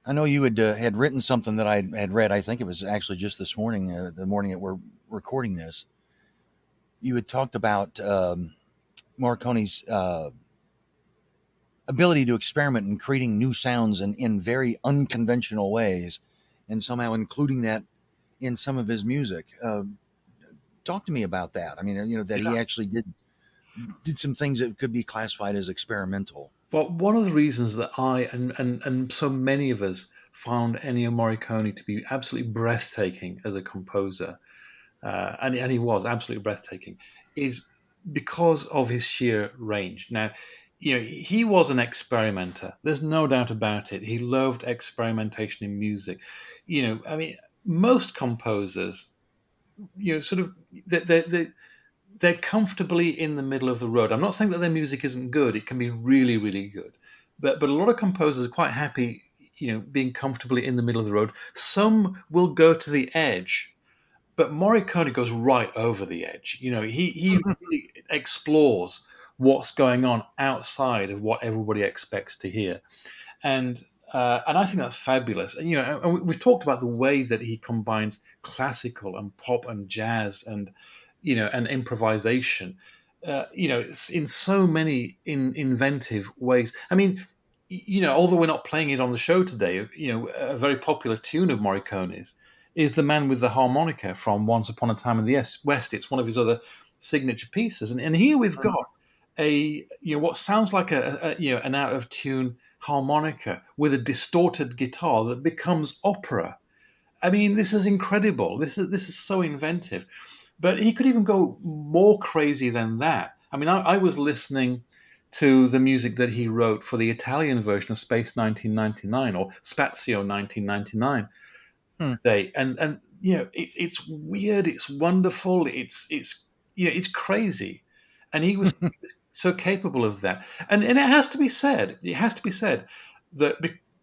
I know you had written something that I had read. I think it was actually just this morning, the morning that we're recording this. you had talked about Morricone's ability to experiment in creating new sounds in very unconventional ways, and somehow including that in some of his music. Talk to me about that. I mean, that he actually did some things that could be classified as experimental. Well, one of the reasons that I and so many of us found Ennio Morricone to be absolutely breathtaking as a composer, and he was absolutely breathtaking, is because of his sheer range. Now, he was an experimenter. There's no doubt about it. He loved experimentation in music. I mean, most composers, sort of, they're comfortably in the middle of the road. I'm not saying that their music isn't good. It can be really, really good. But a lot of composers are quite happy, being comfortably in the middle of the road. Some will go to the edge, but Morricone goes right over the edge. He really explores what's going on outside of what everybody expects to hear, and I think that's fabulous. And we've talked about the way that he combines classical and pop and jazz and and improvisation. In so many inventive ways. I mean, although we're not playing it on the show today, a very popular tune of Morricone's is "The Man with the Harmonica" from Once Upon a Time in the West. It's one of his other signature pieces, and here we've got a what sounds like an out of tune harmonica with a distorted guitar that becomes opera. I mean, this is incredible. This is so inventive. But he could even go more crazy than that. I mean, I was listening to the music that he wrote for the Italian version of Space 1999 or Spazio 1999 today, and it's weird, it's wonderful, it's crazy, and he was so capable of that. And it has to be said, that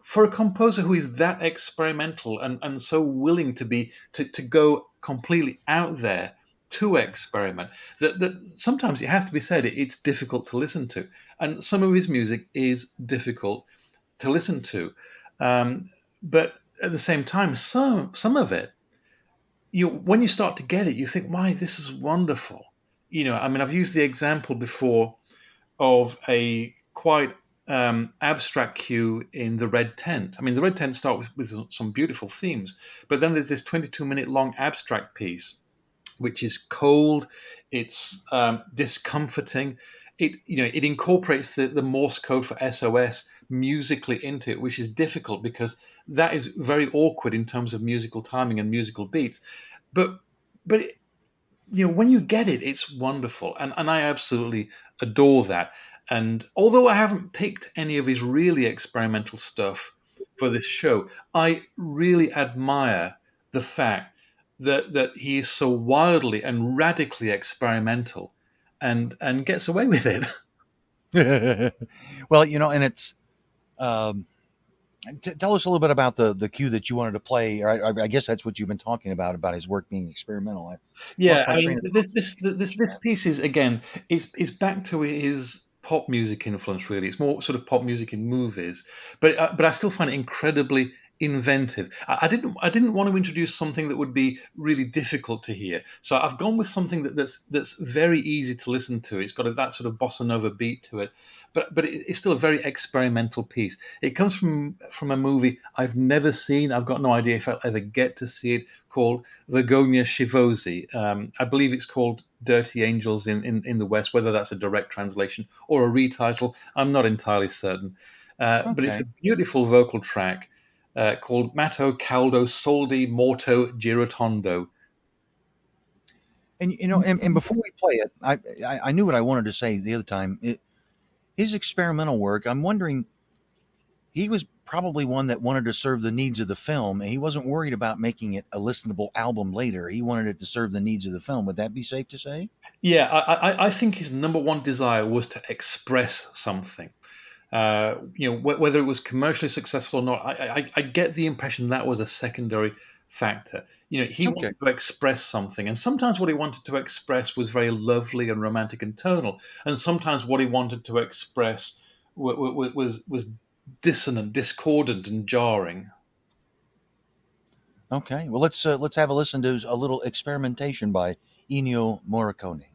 for a composer who is that experimental and so willing to go completely out there to experiment, that sometimes it has to be said it's difficult to listen to, and some of his music is difficult to listen to. But at the same time, some of it, when you start to get it, you think, "Why, this is wonderful." I mean, I've used the example before of a quite abstract cue in The Red Tent. I mean, The Red Tent starts with some beautiful themes, but then there's this 22-minute long abstract piece, which is cold, it's discomforting. It incorporates the Morse code for SOS musically into it, which is difficult because that is very awkward in terms of musical timing and musical beats. But when you get it, it's wonderful, and I absolutely adore that. And although I haven't picked any of his really experimental stuff for this show, I really admire the fact that he is so wildly and radically experimental and gets away with it. Well, and it's tell us a little bit about the cue that you wanted to play. I guess that's what you've been talking about his work being experimental. Yeah, I mean, this piece is, again, it's back to his pop music influence. Really, it's more sort of pop music in movies, but I still find it incredibly inventive. I didn't want to introduce something that would be really difficult to hear, so I've gone with something that's very easy to listen to. It's got that sort of bossa nova beat to it, but it's still a very experimental piece. It comes from a movie I've never seen. I've got no idea if I'll ever get to see it, called Vergogna Schifosi. I believe it's called Dirty Angels in the West. Whether that's a direct translation or a retitle, I'm not entirely certain. But it's a beautiful vocal track called Matto Caldo Soldi Morto Girotondo. And and before we play it, I knew what I wanted to say the other time. His experimental work, I'm wondering, he was probably one that wanted to serve the needs of the film, and he wasn't worried about making it a listenable album later. He wanted it to serve the needs of the film. Would that be safe to say? Yeah, I think his number one desire was to express something. Whether it was commercially successful or not, I get the impression that was a secondary factor. He wanted to express something, and sometimes what he wanted to express was very lovely and romantic and tonal, and sometimes what he wanted to express was dissonant, discordant, and jarring. Okay, well let's have a listen to a little experimentation by Ennio Morricone.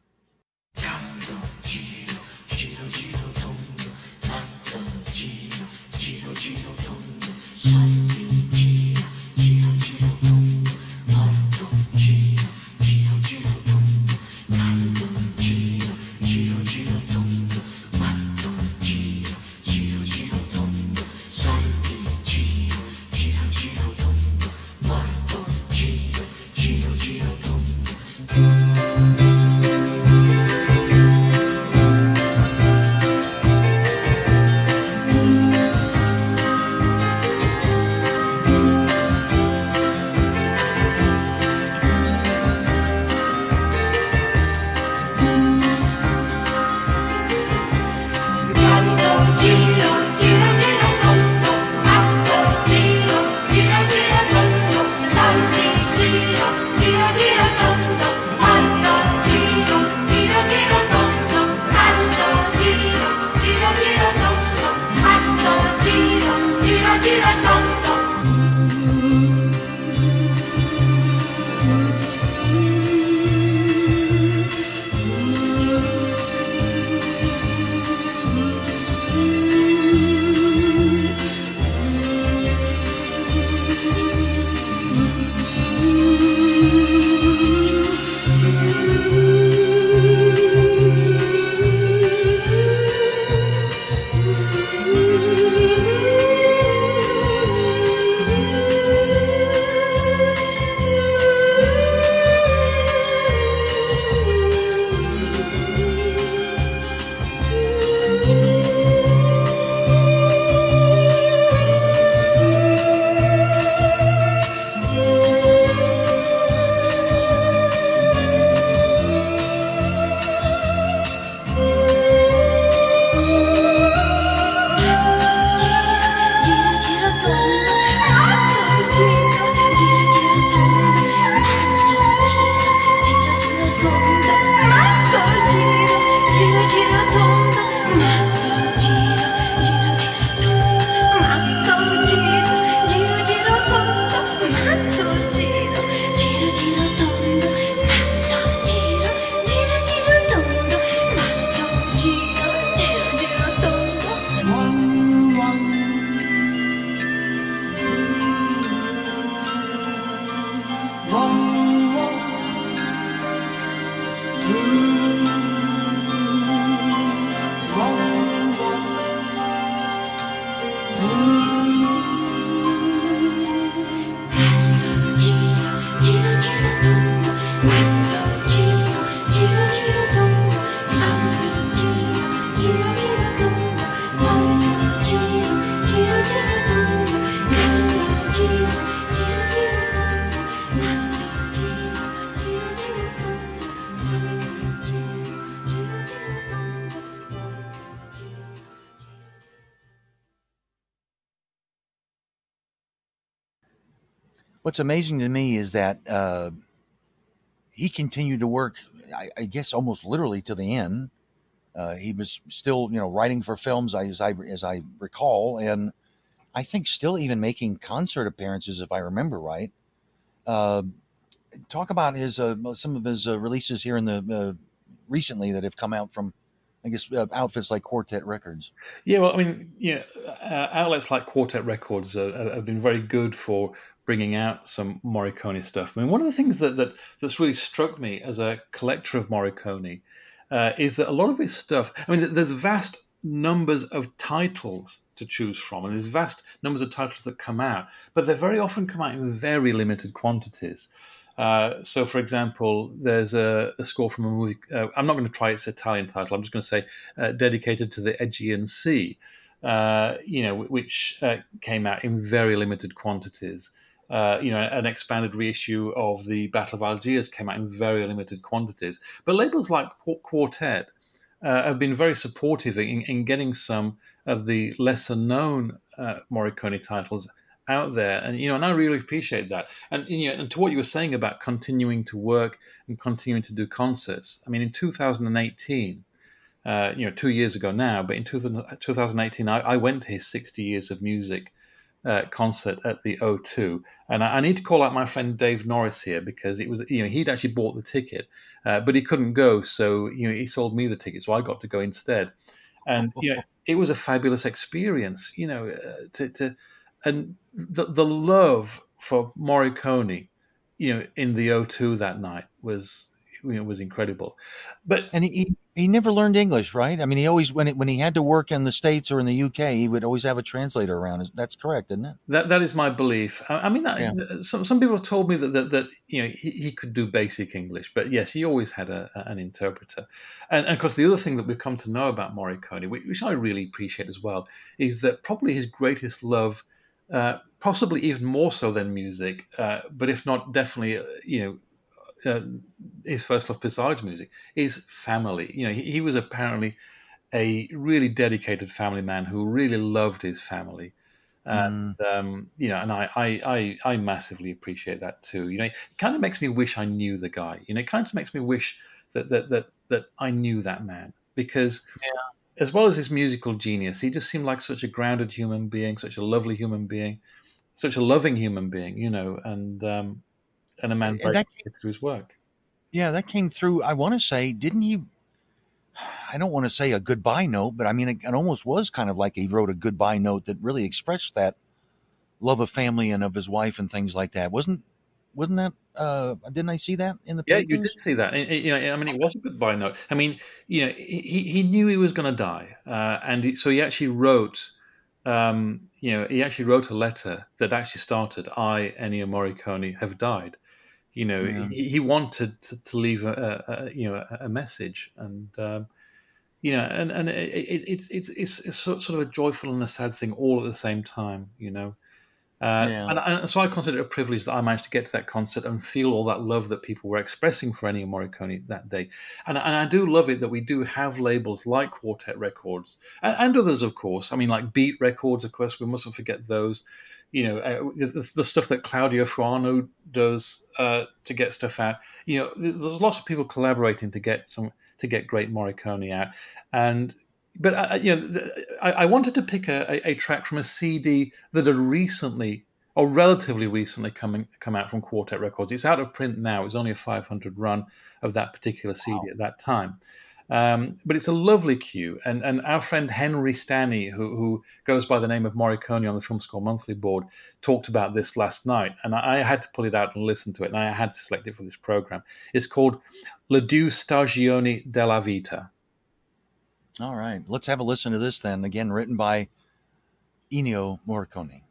What's amazing to me is that he continued to work, I guess, almost literally to the end. He was still, writing for films, as I recall, and I think still even making concert appearances, if I remember right. Uh, Talk about his some of his releases here in the recently that have come out from, I guess, outfits like Quartet Records. Yeah, well, I mean, outlets like Quartet Records have been very good for bringing out some Morricone stuff. I mean, one of the things that's really struck me as a collector of Morricone is that a lot of his stuff. I mean, there's vast numbers of titles to choose from, and there's vast numbers of titles that come out, but they very often come out in very limited quantities. So, for example, there's a score from a movie. I'm not going to try its Italian title. I'm just going to say dedicated to the Aegean Sea, which came out in very limited quantities. An expanded reissue of the Battle of Algiers came out in very limited quantities. But labels like Quartet have been very supportive in getting some of the lesser known Morricone titles out there, and I really appreciate that. And to what you were saying about continuing to work and continuing to do concerts. I mean, in 2018, 2 years ago now, but in 2018, I went to his 60 Years of Music concert at the O2, and I need to call out my friend Dave Norris here because it was, he'd actually bought the ticket, but he couldn't go, so he sold me the ticket, so I got to go instead, and it was a fabulous experience, to and the love for Morricone, in the O2 that night was incredible. But And he never learned English, right? I mean, he always when he had to work in the States or in the UK, he would always have a translator around. That's correct, isn't it? that is my belief. I mean, Yeah. some people have told me that he could do basic English, but yes, he always had an interpreter. And of course, the other thing that we've come to know about Morricone, which I really appreciate as well, is that probably his greatest love, possibly even more so than music, but if not definitely, his first love besides music is family. He was apparently a really dedicated family man who really loved his family. Mm, And I massively appreciate that too. It kind of makes me wish I knew the guy. It kind of makes me wish that I knew that man, because as well as his musical genius, he just seemed like such a grounded human being, such a lovely human being, such a loving human being. And a man and very that committed to his work. yeah, that came through. I want to say, didn't he? I don't want to say a goodbye note, but I mean, it almost was kind of like he wrote a goodbye note that really expressed that love of family and of his wife and things like that. Wasn't that? Didn't I see that in the Yeah, you did papers? see that. I mean, it was a goodbye note. I mean, he knew he was going to die, so he actually wrote, a letter that actually started, "I, Ennio Morricone, have died." Yeah, He wanted to leave a message, and it's sort of a joyful and a sad thing all at the same time. yeah, And so I consider it a privilege that I managed to get to that concert and feel all that love that people were expressing for Ennio Morricone that day. And I do love it that we do have labels like Quartet Records and others, of course. I mean, like Beat Records, of course, we mustn't forget those. The stuff that Claudio Fuano does to get stuff out. There's lots of people collaborating to get great Morricone out. And but I wanted to pick a track from a CD that had recently, or relatively recently, come out from Quartet Records. It's out of print now. It's only a 500 run of that particular CD at that time. But it's a lovely cue, and our friend Henry Stanley, who goes by the name of Morricone on the Film Score Monthly board, talked about this last night, and I had to pull it out and listen to it, and I had to select it for this program. It's called Le Due Stagioni della Vita. all right. Let's have a listen to this then. Again, written by Ennio Morricone.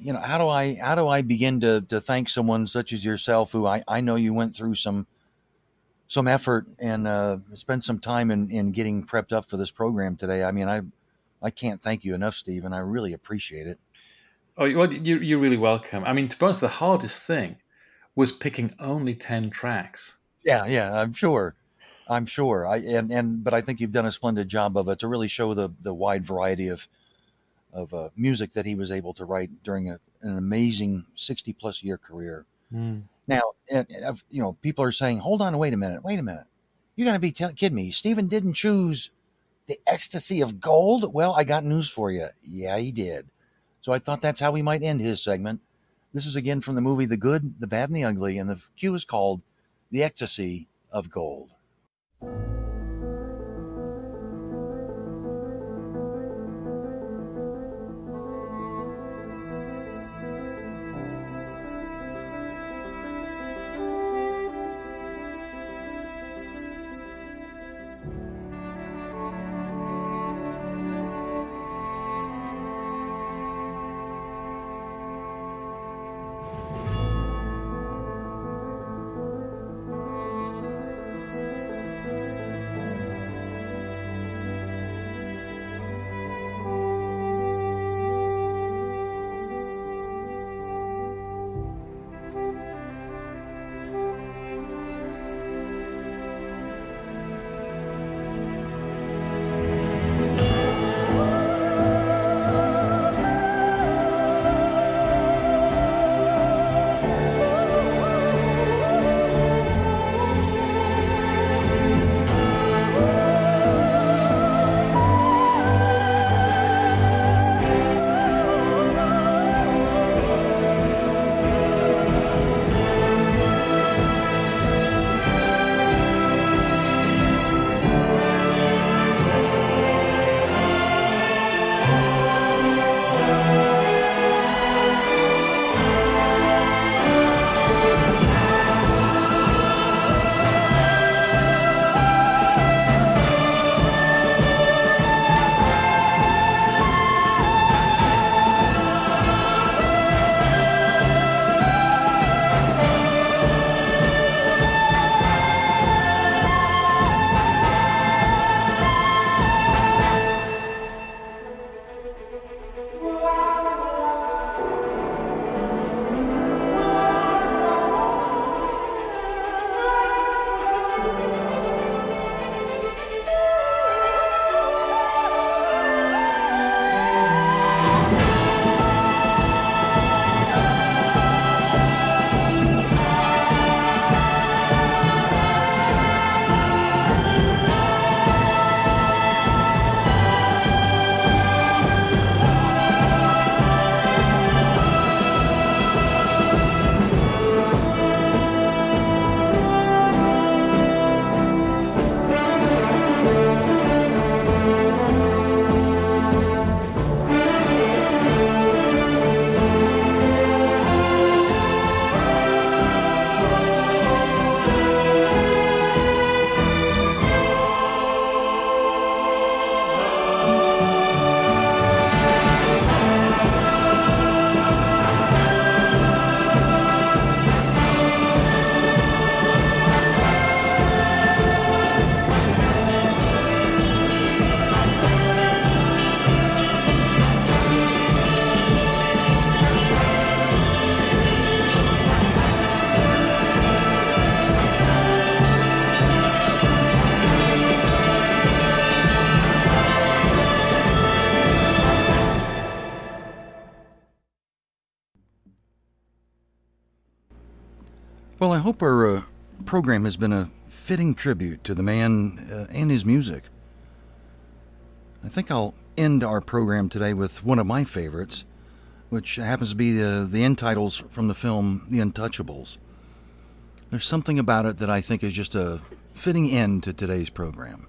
how do I begin to thank someone such as yourself, who I know you went through some effort and spent some time in getting prepped up for this program today. I mean, I can't thank you enough, Steve, and I really appreciate it. Oh, well, you're really welcome. I mean, to be honest, the hardest thing was picking only 10 tracks. Yeah, I'm sure. But I think you've done a splendid job of it to really show the wide variety of music that he was able to write during an amazing 60+ year career. Now, people are saying, hold on, wait a minute. You got to be kidding me. Stephen didn't choose The Ecstasy of Gold? Well, I got news for you. Yeah, he did. So I thought that's how we might end his segment. This is again from the movie The Good, the Bad, and the Ugly, and the cue is called The Ecstasy of Gold. Well, I hope our program has been a fitting tribute to the man and his music. I think I'll end our program today with one of my favorites, which happens to be the end titles from the film The Untouchables. There's something about it that I think is just a fitting end to today's program.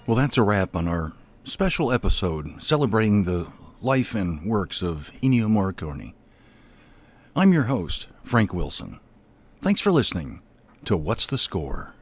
Well, that's a wrap on our special episode celebrating the life and works of Ennio Morricone. I'm your host, Frank Wilson. Thanks for listening to What's the Score?